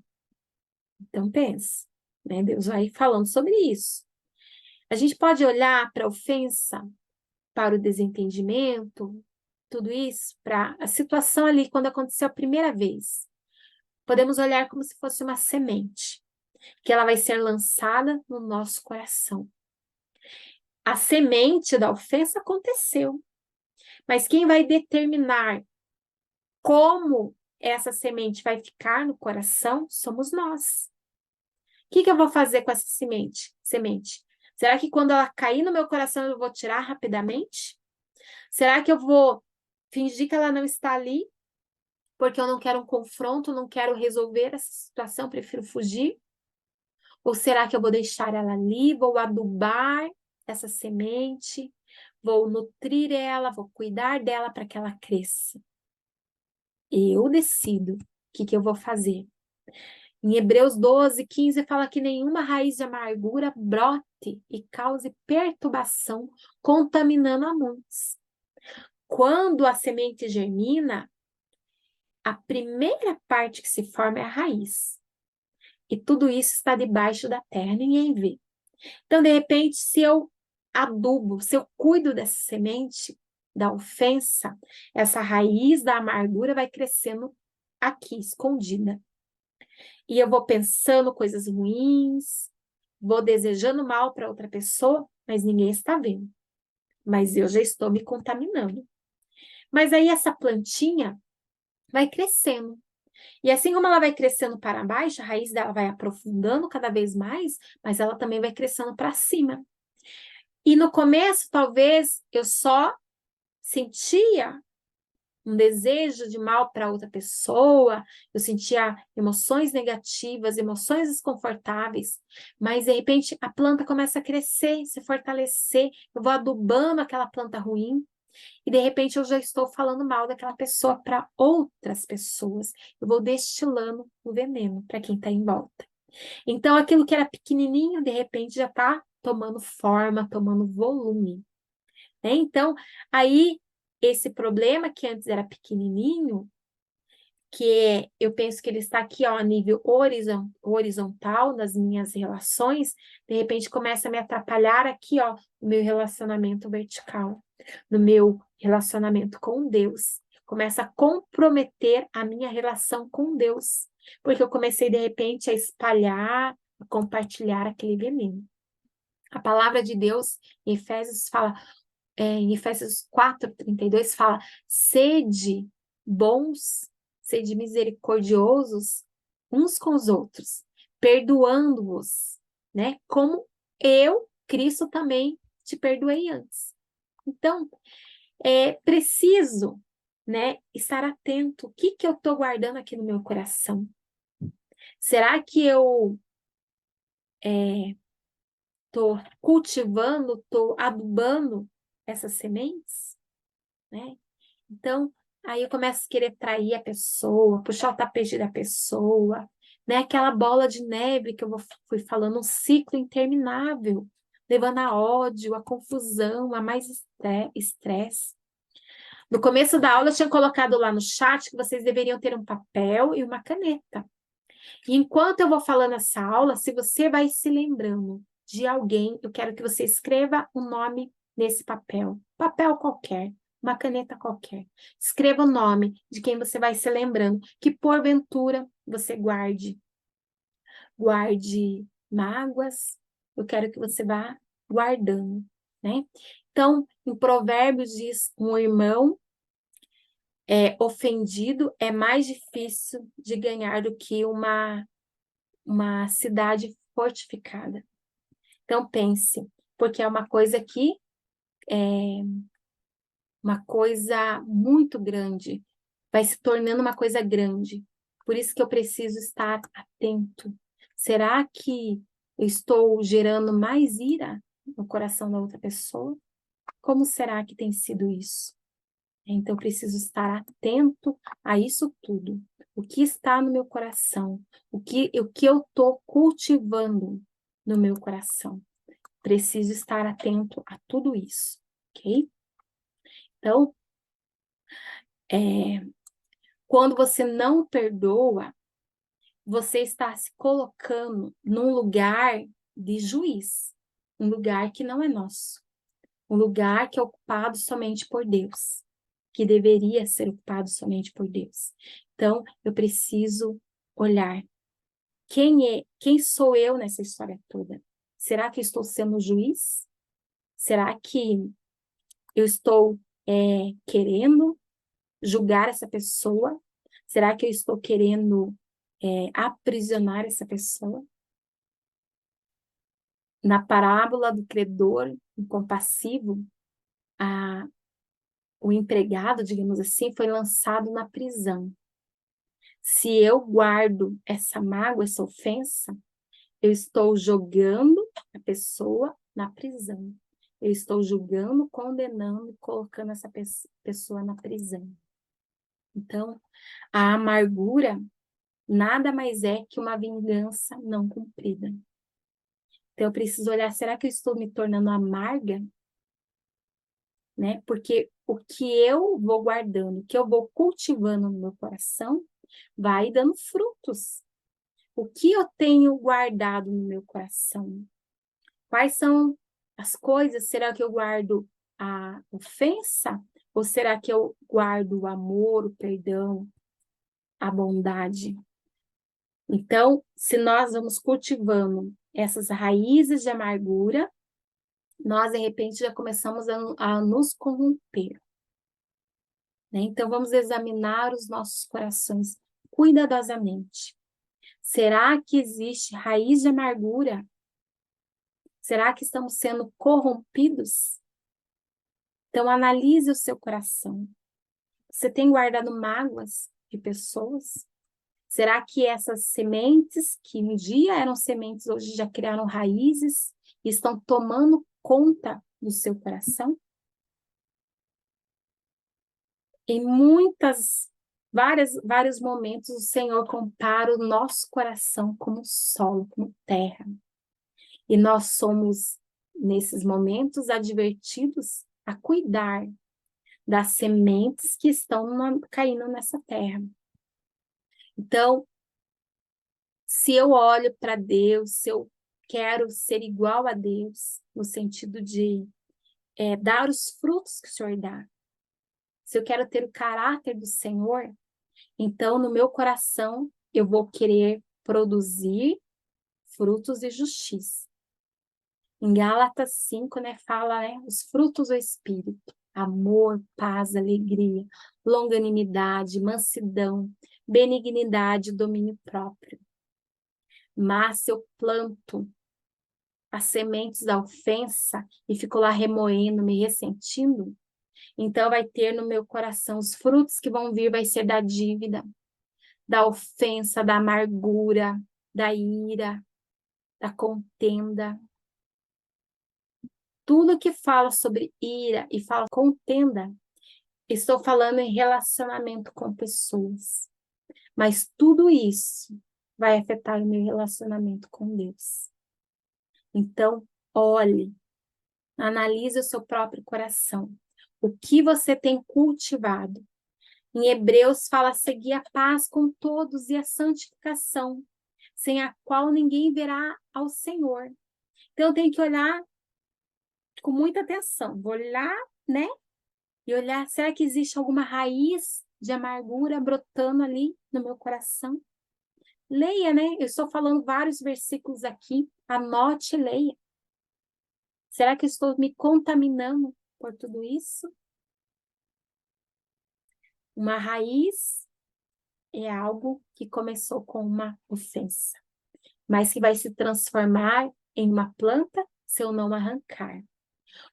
Então pensa, né? Deus vai falando sobre isso. A gente pode olhar para a ofensa, para o desentendimento, tudo isso, para a situação ali quando aconteceu a primeira vez. Podemos olhar como se fosse uma semente, que ela vai ser lançada no nosso coração. A semente da ofensa aconteceu, mas quem vai determinar como essa semente vai ficar no coração somos nós. O que eu vou fazer com essa semente? Será que quando ela cair no meu coração eu vou tirar rapidamente? Será que eu vou fingir que ela não está ali? Porque eu não quero um confronto, não quero resolver essa situação, prefiro fugir? Ou será que eu vou deixar ela ali, vou adubar essa semente, vou nutrir ela, vou cuidar dela para que ela cresça? Eu decido o que eu vou fazer. Em Hebreus 12, 15 fala que nenhuma raiz de amargura brote e cause perturbação, contaminando a muitos. Quando a semente germina, a primeira parte que se forma é a raiz. E tudo isso está debaixo da terra, ninguém vê. Então, de repente, se eu adubo, se eu cuido dessa semente da ofensa, essa raiz da amargura vai crescendo aqui, escondida. E eu vou pensando coisas ruins, vou desejando mal para outra pessoa, mas ninguém está vendo. Mas eu já estou me contaminando. Mas aí essa plantinha vai crescendo. E assim como ela vai crescendo para baixo, a raiz dela vai aprofundando cada vez mais, mas ela também vai crescendo para cima. E no começo, talvez, eu só sentia um desejo de mal para outra pessoa, eu sentia emoções negativas, emoções desconfortáveis, mas de repente a planta começa a crescer, se fortalecer, eu vou adubando aquela planta ruim, e de repente eu já estou falando mal daquela pessoa para outras pessoas, eu vou destilando o veneno para quem está em volta. Então aquilo que era pequenininho, de repente já está tomando forma, tomando volume, né? Então, aí esse problema que antes era pequenininho, que eu penso que ele está aqui, ó, a nível horizontal nas minhas relações, de repente começa a me atrapalhar aqui, ó, no meu relacionamento vertical, no meu relacionamento com Deus. Começa a comprometer a minha relação com Deus, porque eu comecei, de repente, a espalhar, a compartilhar aquele veneno. A palavra de Deus, em Efésios, fala, em Efésios 4:32 fala, sede bons, sede misericordiosos uns com os outros, perdoando-vos, né? Como eu, Cristo, também te perdoei antes. Então, é preciso, né, estar atento. O que que eu estou guardando aqui no meu coração? Será que eu estou cultivando, estou adubando essas sementes, né? Então, aí eu começo a querer trair a pessoa, puxar o tapete da pessoa, né? Aquela bola de neve que fui falando, um ciclo interminável, levando a ódio, a confusão, a mais estresse. No começo da aula, eu tinha colocado lá no chat que vocês deveriam ter um papel e uma caneta. E enquanto eu vou falando essa aula, se você vai se lembrando de alguém, eu quero que você escreva o nome nesse papel. Papel qualquer, uma caneta qualquer. Escreva o nome de quem você vai se lembrando, que porventura você guarde mágoas. Eu quero que você vá guardando, né? Então, em Provérbios diz, um irmão ofendido é mais difícil de ganhar do que uma cidade fortificada. Então pense, porque é uma coisa que é uma coisa muito grande, vai se tornando uma coisa grande. Por isso que eu preciso estar atento. Será que eu estou gerando mais ira no coração da outra pessoa? Como será que tem sido isso? Então, eu preciso estar atento a isso tudo. O que está no meu coração? O que eu estou cultivando no meu coração? Preciso estar atento a tudo isso, ok? Então, quando você não perdoa, você está se colocando num lugar de juiz, um lugar que não é nosso, um lugar que é ocupado somente por Deus, que deveria ser ocupado somente por Deus. Então, eu preciso olhar quem sou eu nessa história toda? Será que eu estou sendo juiz? Será que eu estou querendo julgar essa pessoa? Será que eu estou querendo aprisionar essa pessoa? Na parábola do credor incompassivo, o empregado, digamos assim, foi lançado na prisão. Se eu guardo essa mágoa, essa ofensa, eu estou jogando a pessoa na prisão. Eu estou julgando, condenando e colocando essa pessoa na prisão. Então, a amargura nada mais é que uma vingança não cumprida. Então, eu preciso olhar, será que eu estou me tornando amarga? né? Porque o que eu vou guardando, o que eu vou cultivando no meu coração, vai dando frutos. O que eu tenho guardado no meu coração? Quais são as coisas? Será que eu guardo a ofensa? Ou será que eu guardo o amor, o perdão, a bondade? Então, se nós vamos cultivando essas raízes de amargura, nós, de repente, já começamos a nos corromper, né? Então, vamos examinar os nossos corações cuidadosamente. Será que existe raiz de amargura? Será que estamos sendo corrompidos? Então, analise o seu coração. Você tem guardado mágoas de pessoas? Será que essas sementes, que um dia eram sementes, hoje já criaram raízes e estão tomando conta do seu coração? Em vários momentos, o Senhor compara o nosso coração como solo, como terra. E nós somos, nesses momentos, advertidos a cuidar das sementes que estão caindo nessa terra. Então, se eu olho para Deus, se eu quero ser igual a Deus, no sentido de dar os frutos que o Senhor dá, se eu quero ter o caráter do Senhor, então no meu coração eu vou querer produzir frutos de justiça. Em Gálatas 5, né, fala, né, os frutos do Espírito: amor, paz, alegria, longanimidade, mansidão, benignidade, domínio próprio. Mas se eu planto as sementes da ofensa e fico lá remoendo, me ressentindo, então vai ter no meu coração os frutos que vão vir, vai ser da dívida, da ofensa, da amargura, da ira, da contenda. Tudo que fala sobre ira e fala contenda, estou falando em relacionamento com pessoas. Mas tudo isso vai afetar o meu relacionamento com Deus. Então, olhe, analise o seu próprio coração. O que você tem cultivado? Em Hebreus fala: seguir a paz com todos e a santificação, sem a qual ninguém verá ao Senhor. Então, eu tenho que olhar com muita atenção. Vou olhar, né? E olhar, será que existe alguma raiz de amargura brotando ali no meu coração? Leia, né? Eu estou falando vários versículos aqui. Anote e leia. Será que eu estou me contaminando por tudo isso? Uma raiz é algo que começou com uma ofensa, mas que vai se transformar em uma planta se eu não arrancar.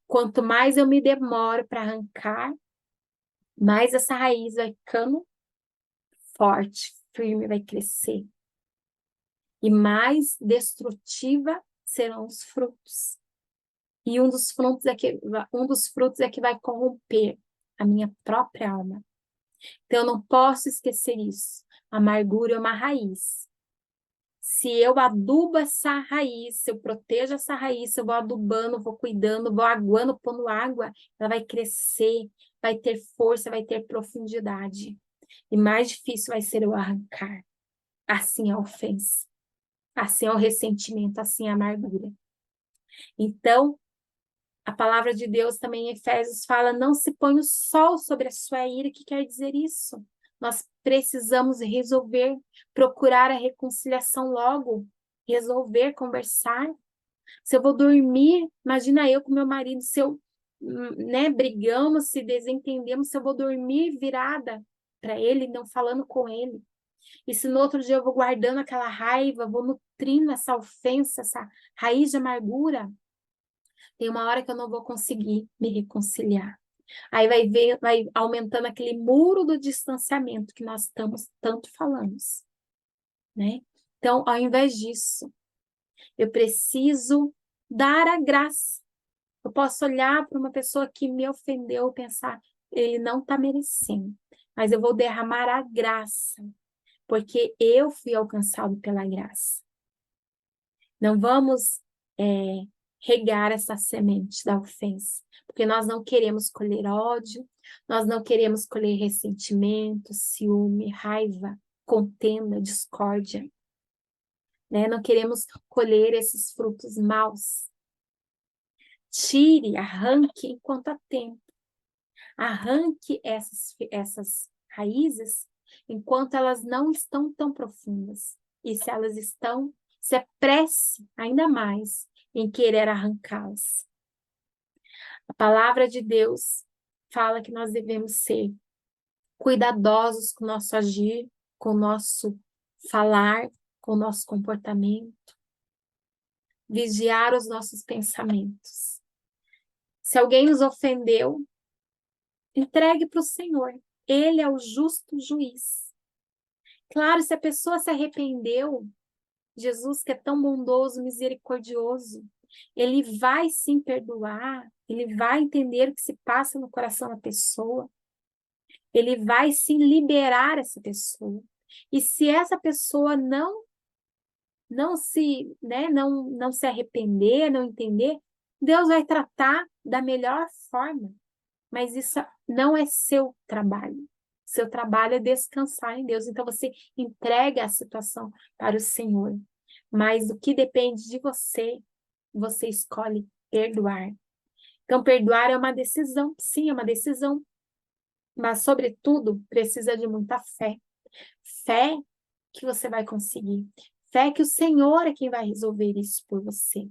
Quanto mais eu me demoro para arrancar, mais essa raiz vai ficando forte, firme, vai crescer. E mais destrutiva serão os frutos. E um dos frutos é que vai corromper a minha própria alma. Então, eu não posso esquecer isso. A amargura é uma raiz. Se eu adubo essa raiz, se eu protejo essa raiz, se eu vou adubando, vou cuidando, vou aguando, pondo água, ela vai crescer, vai ter força, vai ter profundidade. E mais difícil vai ser eu arrancar. Assim é a ofensa. Assim é o ressentimento, assim é a amargura. Então, a palavra de Deus também em Efésios fala: não se põe o sol sobre a sua ira. O que quer dizer isso? Nós precisamos resolver, procurar a reconciliação logo, resolver, conversar. Se eu vou dormir, imagina eu com meu marido, se eu, né, brigamos, se desentendemos, se eu vou dormir virada para ele, não falando com ele. E se no outro dia eu vou guardando aquela raiva, vou nutrindo essa ofensa, essa raiz de amargura, tem uma hora que eu não vou conseguir me reconciliar. Aí vai aumentando aquele muro do distanciamento que nós estamos tanto falando, né? Então, ao invés disso, eu preciso dar a graça. Eu posso olhar para uma pessoa que me ofendeu e pensar: ele não está merecendo, mas eu vou derramar a graça, porque eu fui alcançado pela graça. Não vamos regar essa semente da ofensa, porque nós não queremos colher ódio, nós não queremos colher ressentimento, ciúme, raiva, contenda, discórdia, né? Não queremos colher esses frutos maus. Tire, arranque enquanto há tempo. Arranque essas raízes enquanto elas não estão tão profundas. E se elas estão, se apresse ainda mais em querer arrancá-las. A palavra de Deus fala que nós devemos ser cuidadosos com o nosso agir, com o nosso falar, com o nosso comportamento, vigiar os nossos pensamentos. Se alguém nos ofendeu, entregue para o Senhor. Ele é o justo juiz. Claro, se a pessoa se arrependeu, Jesus, que é tão bondoso, misericordioso, ele vai sim perdoar, ele vai entender o que se passa no coração da pessoa, ele vai sim liberar essa pessoa. E se essa pessoa não se arrepender, não entender, Deus vai tratar da melhor forma. Mas isso não é seu trabalho. Seu trabalho é descansar em Deus. Então você entrega a situação para o Senhor. Mas o que depende de você, você escolhe perdoar. Então perdoar é uma decisão, sim, é uma decisão. Mas, sobretudo, precisa de muita fé. Fé que você vai conseguir. Fé que o Senhor é quem vai resolver isso por você.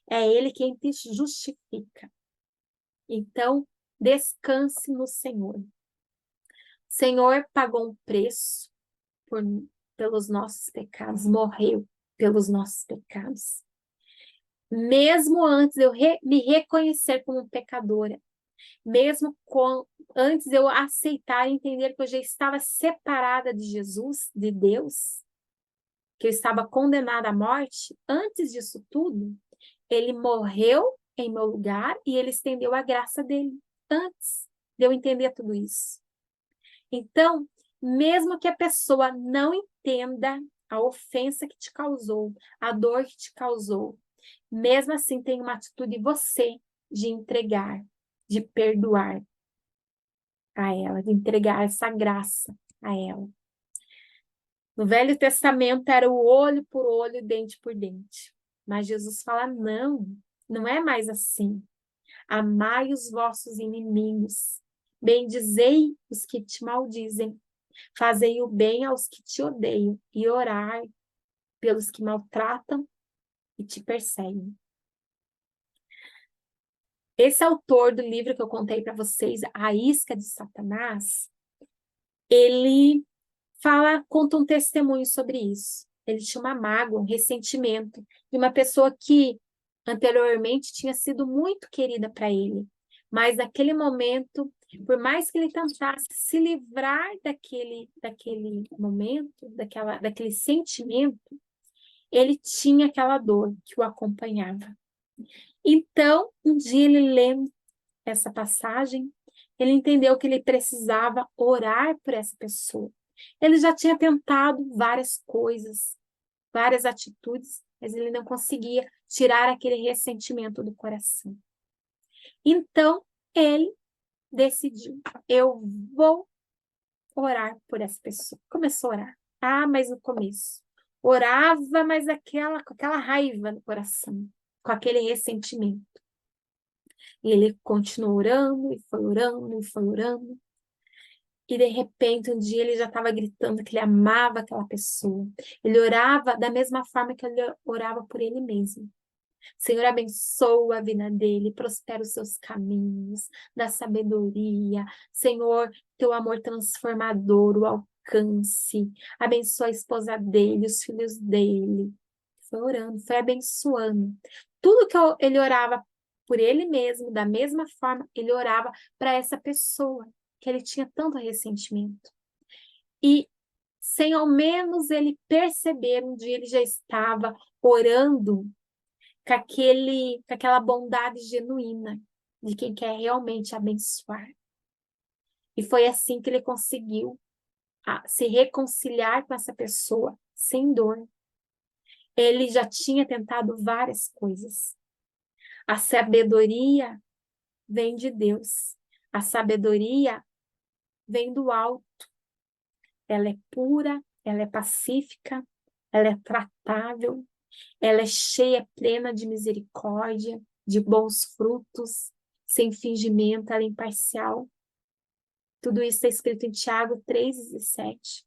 É Ele quem te justifica. Então, descanse no Senhor. O Senhor pagou um preço pelos nossos pecados, morreu pelos nossos pecados. Mesmo antes de eu me reconhecer como pecadora, mesmo antes de eu aceitar e entender que eu já estava separada de Jesus, de Deus, que eu estava condenada à morte, antes disso tudo, ele morreu em meu lugar e ele estendeu a graça dele, antes de eu entender tudo isso. Então, mesmo que a pessoa não entenda a ofensa que te causou, a dor que te causou, mesmo assim tem uma atitude você de entregar, de perdoar a ela, de entregar essa graça a ela. No Velho Testamento era o olho por olho, dente por dente. Mas Jesus fala, não é mais assim. Amai os vossos inimigos, bendizei os que te maldizem, fazei o bem aos que te odeiam e orai pelos que maltratam e te perseguem. Esse autor do livro que eu contei para vocês, A Isca de Satanás, ele conta um testemunho sobre isso. Ele tinha uma mágoa, um ressentimento de uma pessoa que anteriormente tinha sido muito querida para ele. Mas naquele momento, por mais que ele tentasse se livrar daquele momento, daquele sentimento, ele tinha aquela dor que o acompanhava. Então, um dia ele lendo essa passagem, ele entendeu que ele precisava orar por essa pessoa. Ele já tinha tentado várias coisas, várias atitudes, mas ele não conseguia tirar aquele ressentimento do coração. Então, ele decidiu, eu vou orar por essa pessoa. Começou a orar. Mas no começo. Orava, mas com aquela raiva no coração, com aquele ressentimento. E ele continuou orando, e foi orando, e foi orando. E de repente, um dia ele já estava gritando que ele amava aquela pessoa. Ele orava da mesma forma que ele orava por ele mesmo. Senhor, abençoa a vida dele, prospera os seus caminhos, dá sabedoria. Senhor, teu amor transformador o alcance. Abençoa a esposa dele, os filhos dele. Foi orando, foi abençoando. Tudo que ele orava por ele mesmo, da mesma forma, ele orava para essa pessoa, que ele tinha tanto ressentimento. E, sem ao menos ele perceber, um dia ele já estava orando com aquela bondade genuína de quem quer realmente abençoar. E foi assim que ele conseguiu se reconciliar com essa pessoa, sem dor. Ele já tinha tentado várias coisas. A sabedoria vem de Deus. A sabedoria vem do alto. Ela é pura, ela é pacífica, ela é tratável, ela é cheia, plena de misericórdia, de bons frutos, sem fingimento, ela é imparcial. Tudo isso está escrito em Tiago 3,17.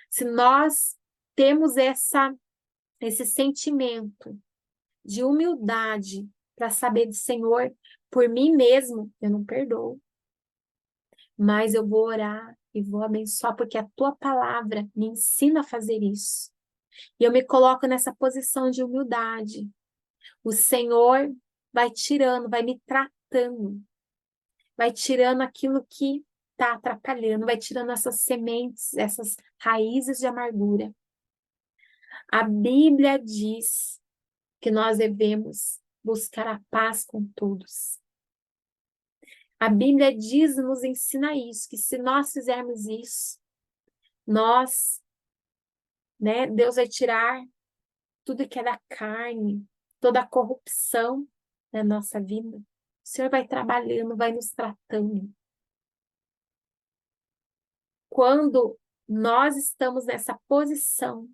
Se nós temos esse sentimento de humildade para saber do Senhor, por mim mesmo, eu não perdoo. Mas eu vou orar e vou abençoar, porque a tua palavra me ensina a fazer isso. E eu me coloco nessa posição de humildade. O Senhor vai tirando, vai me tratando, vai tirando aquilo que está atrapalhando, vai tirando essas sementes, essas raízes de amargura. A Bíblia diz que nós devemos buscar a paz com todos. A Bíblia diz, nos ensina isso, que se nós fizermos isso, Deus vai tirar tudo que é da carne, toda a corrupção da nossa vida. O Senhor vai trabalhando, vai nos tratando. Quando nós estamos nessa posição,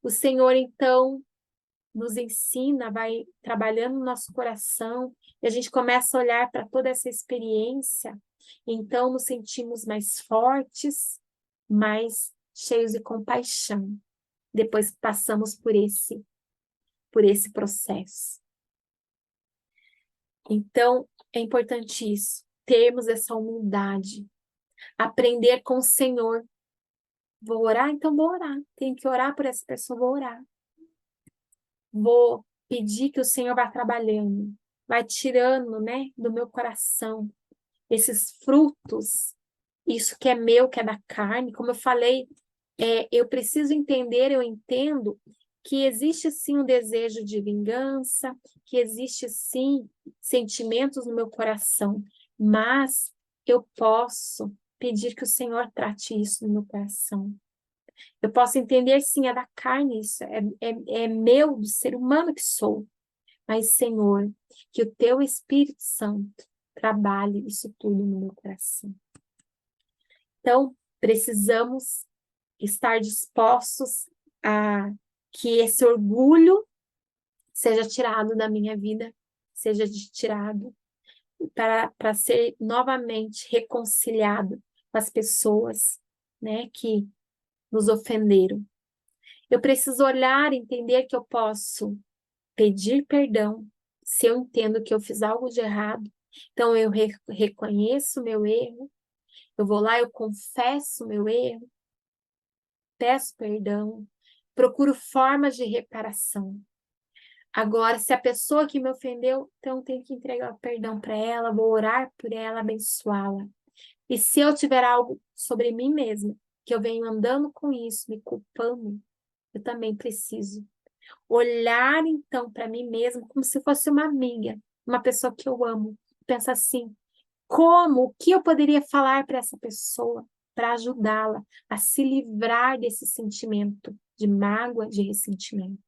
o Senhor, então, nos ensina, vai trabalhando no nosso coração, e a gente começa a olhar para toda essa experiência, então nos sentimos mais fortes, mais cheios de compaixão, depois que passamos por esse processo. Então, é importante isso, termos essa humildade, aprender com o Senhor. Vou orar? Então vou orar. Tenho que orar por essa pessoa, vou orar. Vou pedir que o Senhor vá trabalhando, vai tirando, do meu coração esses frutos, isso que é meu, que é da carne. Como eu falei, eu preciso entender, eu entendo que existe sim um desejo de vingança, que existe sim sentimentos no meu coração, mas eu posso pedir que o Senhor trate isso no meu coração. Eu posso entender, sim, é da carne, isso é meu, do ser humano que sou. Mas, Senhor, que o Teu Espírito Santo trabalhe isso tudo no meu coração. Então, precisamos estar dispostos a que esse orgulho seja tirado da minha vida, seja tirado para ser novamente reconciliado com as pessoas, que nos ofenderam. Eu preciso olhar e entender que eu posso pedir perdão se eu entendo que eu fiz algo de errado. Então, eu reconheço o meu erro, eu vou lá, eu confesso o meu erro, peço perdão, procuro formas de reparação. Agora, se a pessoa que me ofendeu, então eu tenho que entregar o perdão para ela, vou orar por ela, abençoá-la. E se eu tiver algo sobre mim mesma, que eu venho andando com isso, me culpando, eu também preciso olhar, então, para mim mesma como se fosse uma amiga, uma pessoa que eu amo. Pensar assim, o que eu poderia falar para essa pessoa para ajudá-la a se livrar desse sentimento de mágoa, de ressentimento.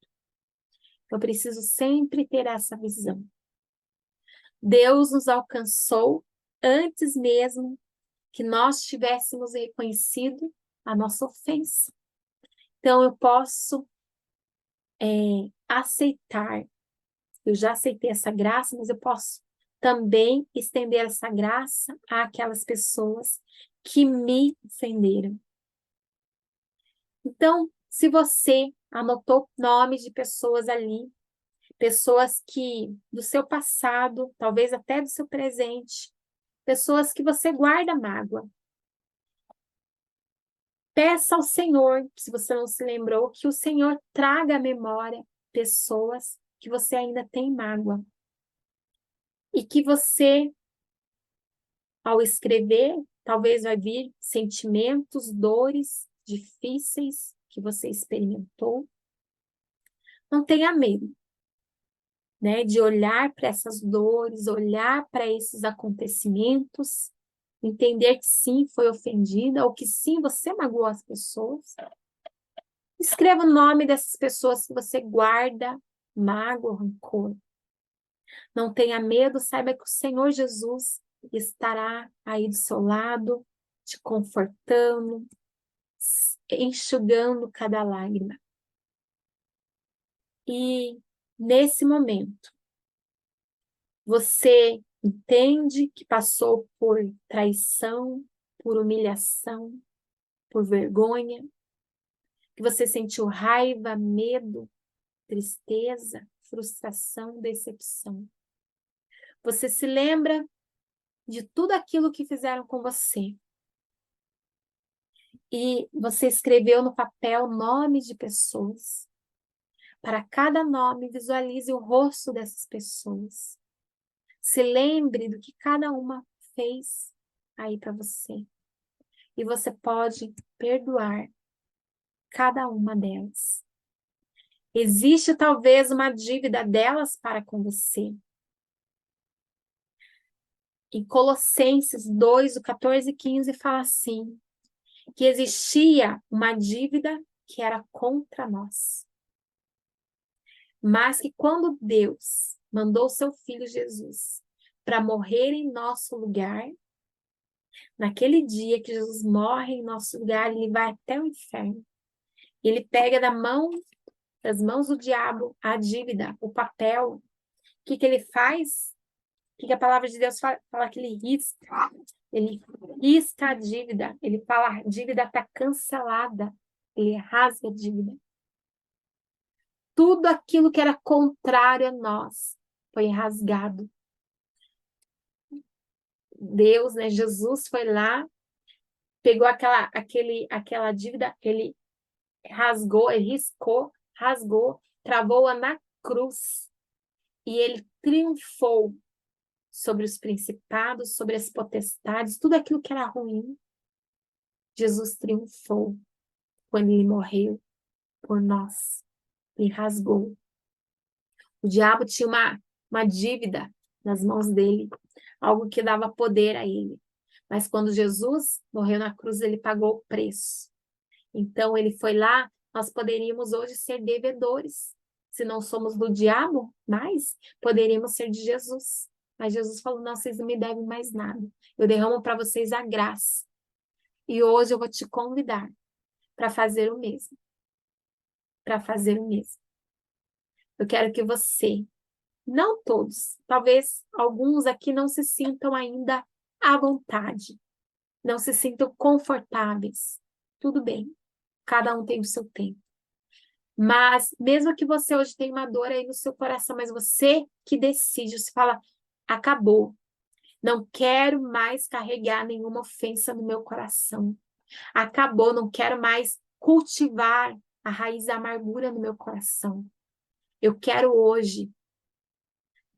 Eu preciso sempre ter essa visão. Deus nos alcançou antes mesmo que nós tivéssemos reconhecido a nossa ofensa. Então, eu posso aceitar. Eu já aceitei essa graça, mas eu posso também estender essa graça àquelas pessoas que me ofenderam. Então, se você anotou nomes de pessoas ali, pessoas que do seu passado, talvez até do seu presente, pessoas que você guarda mágoa, peça ao Senhor, se você não se lembrou, que o Senhor traga à memória pessoas que você ainda tem mágoa. E que você, ao escrever, talvez vai vir sentimentos, dores difíceis que você experimentou. Não tenha medo, de olhar para essas dores, olhar para esses acontecimentos, entender que sim, foi ofendida, ou que sim, você magoou as pessoas. Escreva o nome dessas pessoas que você guarda mágoa, rancor. Não tenha medo, saiba que o Senhor Jesus estará aí do seu lado, te confortando, enxugando cada lágrima. E nesse momento, você entende que passou por traição, por humilhação, por vergonha, que você sentiu raiva, medo, tristeza, frustração, decepção. Você se lembra de tudo aquilo que fizeram com você. E você escreveu no papel nomes de pessoas. Para cada nome, visualize o rosto dessas pessoas. Se lembre do que cada uma fez aí para você. E você pode perdoar cada uma delas. Existe talvez uma dívida delas para com você. Em Colossenses 2, o 14 e 15 fala assim, que existia uma dívida que era contra nós. Mas que quando Deus mandou seu Filho Jesus para morrer em nosso lugar, naquele dia que Jesus morre em nosso lugar, ele vai até o inferno. Ele pega das mãos do diabo a dívida, o papel. O que ele faz? O que a palavra de Deus fala que ele risca? Ele risca a dívida. Ele fala, a dívida está cancelada. Ele rasga a dívida. Tudo aquilo que era contrário a nós foi rasgado. Deus, né? Jesus foi lá, pegou aquela dívida, ele rasgou, ele riscou, rasgou, travou-a na cruz. E ele triunfou sobre os principados, sobre as potestades, tudo aquilo que era ruim. Jesus triunfou quando ele morreu por nós. Ele rasgou. O diabo tinha uma dívida nas mãos dele, algo que dava poder a ele. Mas quando Jesus morreu na cruz, ele pagou o preço. Então, ele foi lá, nós poderíamos hoje ser devedores. Se não somos do diabo, mas poderíamos ser de Jesus. Mas Jesus falou, não, vocês não me devem mais nada. Eu derramo para vocês a graça. E hoje eu vou te convidar para fazer o mesmo. Para fazer o mesmo. Eu quero que você, não todos, talvez alguns aqui não se sintam ainda à vontade, não se sintam confortáveis. Tudo bem, cada um tem o seu tempo. Mas mesmo que você hoje tenha uma dor aí no seu coração, mas você que decide, você fala, acabou. Não quero mais carregar nenhuma ofensa no meu coração. Acabou, não quero mais cultivar a raiz da amargura no meu coração. Eu quero hoje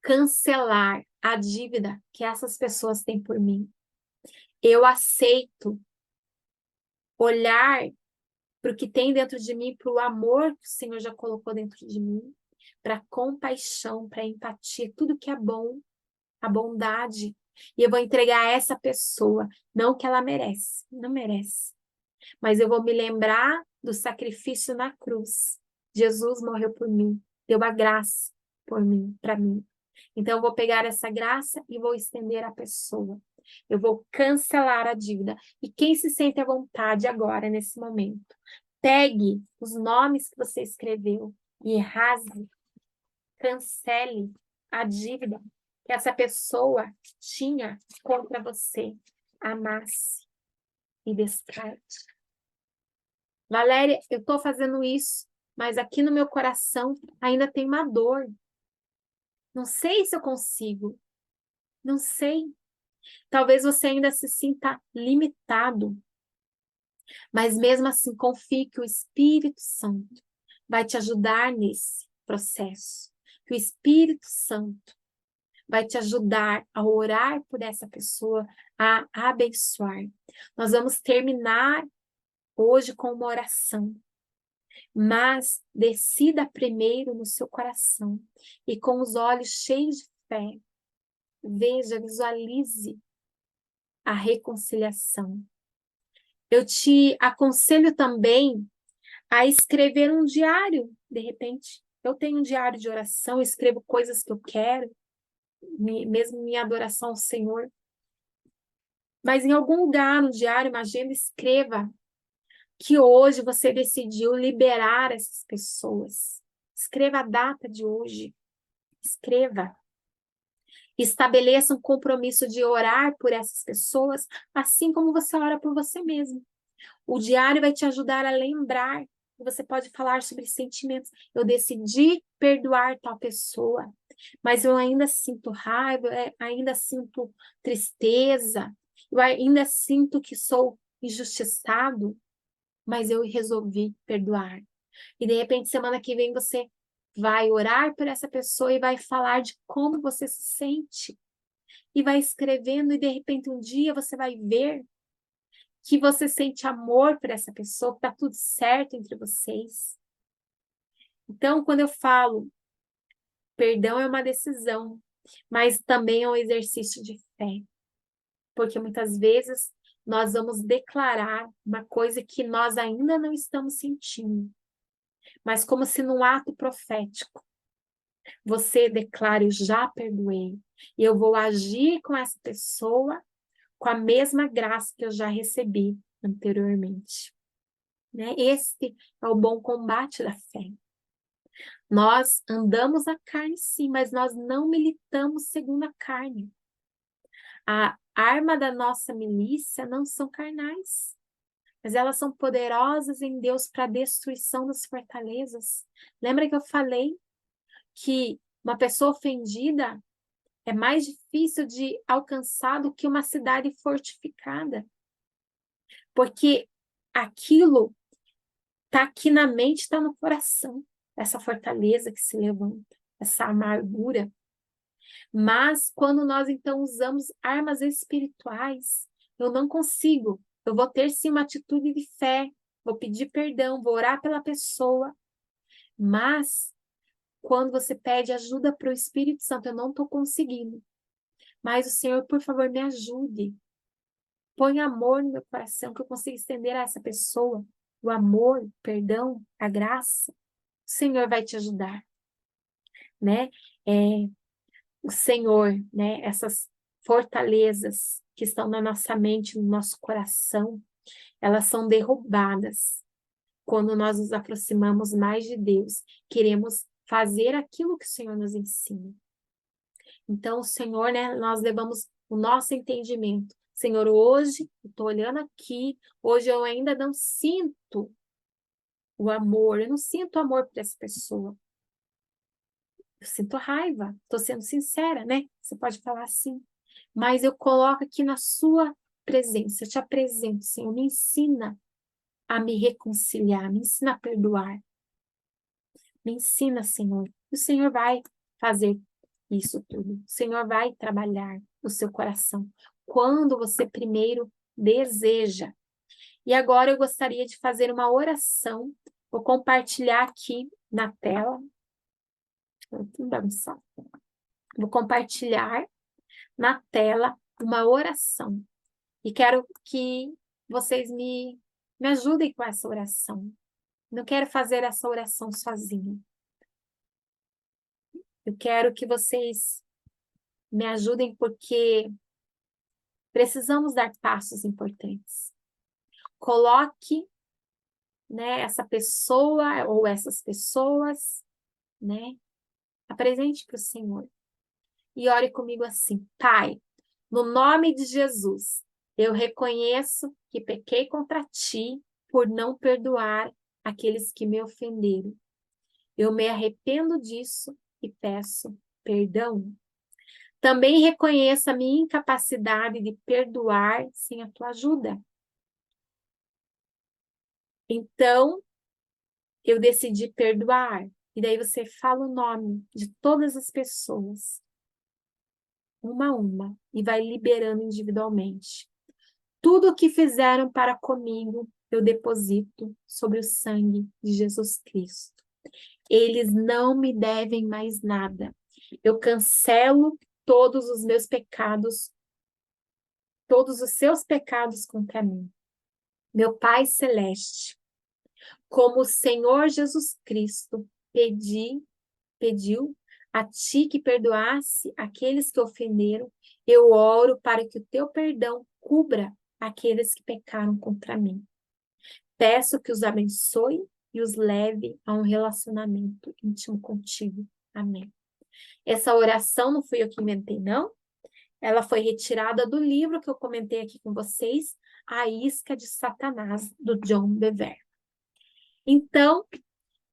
cancelar a dívida que essas pessoas têm por mim. Eu aceito olhar para o que tem dentro de mim, para o amor que o Senhor já colocou dentro de mim, para a compaixão, para a empatia, tudo que é bom, a bondade. E eu vou entregar a essa pessoa, não que ela merece, não merece. Mas eu vou me lembrar do sacrifício na cruz. Jesus morreu por mim, deu a graça por mim, para mim. Então eu vou pegar essa graça e vou estender à pessoa. Eu vou cancelar a dívida. E quem se sente à vontade agora, nesse momento, pegue os nomes que você escreveu e rasgue, cancele a dívida que essa pessoa tinha contra você. Amasse e descarte. Valéria, eu estou fazendo isso, mas aqui no meu coração ainda tem uma dor. Não sei se eu consigo. Não sei. Talvez você ainda se sinta limitado. Mas mesmo assim, confie que o Espírito Santo vai te ajudar nesse processo. Que o Espírito Santo vai te ajudar a orar por essa pessoa, a abençoar. Nós vamos terminar hoje com uma oração. Mas decida primeiro no seu coração e com os olhos cheios de fé, veja, visualize a reconciliação. Eu te aconselho também a escrever um diário, de repente. Eu tenho um diário de oração, escrevo coisas que eu quero. mesmo minha adoração ao Senhor. Mas em algum lugar no diário, uma agenda, escreva que hoje você decidiu liberar essas pessoas. Escreva a data de hoje. Escreva. Estabeleça um compromisso de orar por essas pessoas, assim como você ora por você mesmo. O diário vai te ajudar a lembrar. Você pode falar sobre sentimentos. Eu decidi perdoar tal pessoa, mas eu ainda sinto raiva, ainda sinto tristeza, eu ainda sinto que sou injustiçado, mas eu resolvi perdoar. E de repente, semana que vem, você vai orar por essa pessoa e vai falar de como você se sente. E vai escrevendo, e de repente um dia você vai ver que você sente amor por essa pessoa, que tá tudo certo entre vocês. Então, quando eu falo, perdão é uma decisão, mas também é um exercício de fé. Porque muitas vezes nós vamos declarar uma coisa que nós ainda não estamos sentindo. Mas como se num ato profético, você declara, eu já perdoei, e eu vou agir com essa pessoa com a mesma graça que eu já recebi anteriormente. Né? Esse é o bom combate da fé. Nós andamos na carne, sim, mas nós não militamos segundo a carne. A arma da nossa milícia não são carnais, mas elas são poderosas em Deus para a destruição das fortalezas. Lembra que eu falei que uma pessoa ofendida é mais difícil de alcançar do que uma cidade fortificada? Porque aquilo está aqui na mente, está no coração, essa fortaleza que se levanta, essa amargura. Mas quando nós então usamos armas espirituais, eu não consigo. Eu vou ter sim uma atitude de fé, vou pedir perdão, vou orar pela pessoa. Mas quando você pede ajuda para o Espírito Santo, eu não estou conseguindo. Mas o Senhor, por favor, me ajude. Põe amor no meu coração, que eu consiga estender a essa pessoa o amor, o perdão, a graça. O Senhor vai te ajudar, né? O Senhor, né? Essas fortalezas que estão na nossa mente, no nosso coração, elas são derrubadas quando nós nos aproximamos mais de Deus. Queremos fazer aquilo que o Senhor nos ensina. Então, o Senhor, né? Nós levamos o nosso entendimento. Senhor, hoje, eu estou olhando aqui, hoje eu ainda não sinto o amor, eu não sinto amor por essa pessoa. Eu sinto raiva, estou sendo sincera, né? Você pode falar assim. Mas eu coloco aqui na sua presença, eu te apresento, Senhor, me ensina a me reconciliar, me ensina a perdoar. Me ensina, Senhor. O Senhor vai fazer isso tudo. O Senhor vai trabalhar no seu coração. Quando você primeiro deseja. E agora eu gostaria de fazer uma oração. Vou compartilhar aqui na tela. Vou compartilhar na tela uma oração. E quero que vocês me ajudem com essa oração. Não quero fazer essa oração sozinha. Eu quero que vocês me ajudem porque precisamos dar passos importantes. Coloque, né, essa pessoa ou essas pessoas, né, apresente para o Senhor. E ore comigo assim: Pai, no nome de Jesus, eu reconheço que pequei contra ti por não perdoar aqueles que me ofenderam. Eu me arrependo disso e peço perdão. Também reconheço a minha incapacidade de perdoar sem a tua ajuda. Então, eu decidi perdoar. E daí você fala o nome de todas as pessoas, uma a uma, e vai liberando individualmente. Tudo o que fizeram para comigo, eu deposito sobre o sangue de Jesus Cristo. Eles não me devem mais nada. Eu cancelo todos os meus pecados, todos os seus pecados contra mim. Meu Pai Celeste, como o Senhor Jesus Cristo pediu A ti que perdoasse aqueles que ofenderam, eu oro para que o teu perdão cubra aqueles que pecaram contra mim. Peço que os abençoe e os leve a um relacionamento íntimo contigo. Amém. Essa oração não fui eu que inventei, não. Ela foi retirada do livro que eu comentei aqui com vocês, A Isca de Satanás, do John Bevere. Então,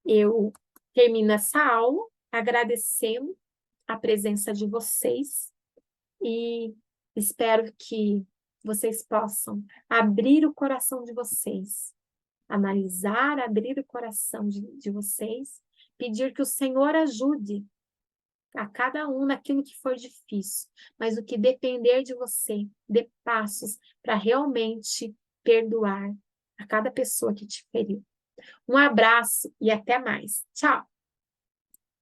eu termino essa aula agradecendo a presença de vocês e espero que vocês possam abrir o coração de vocês, analisar, abrir o coração de vocês, pedir que o Senhor ajude a cada um naquilo que for difícil, mas o que depender de você, dê passos para realmente perdoar a cada pessoa que te feriu. Um abraço e até mais. Tchau!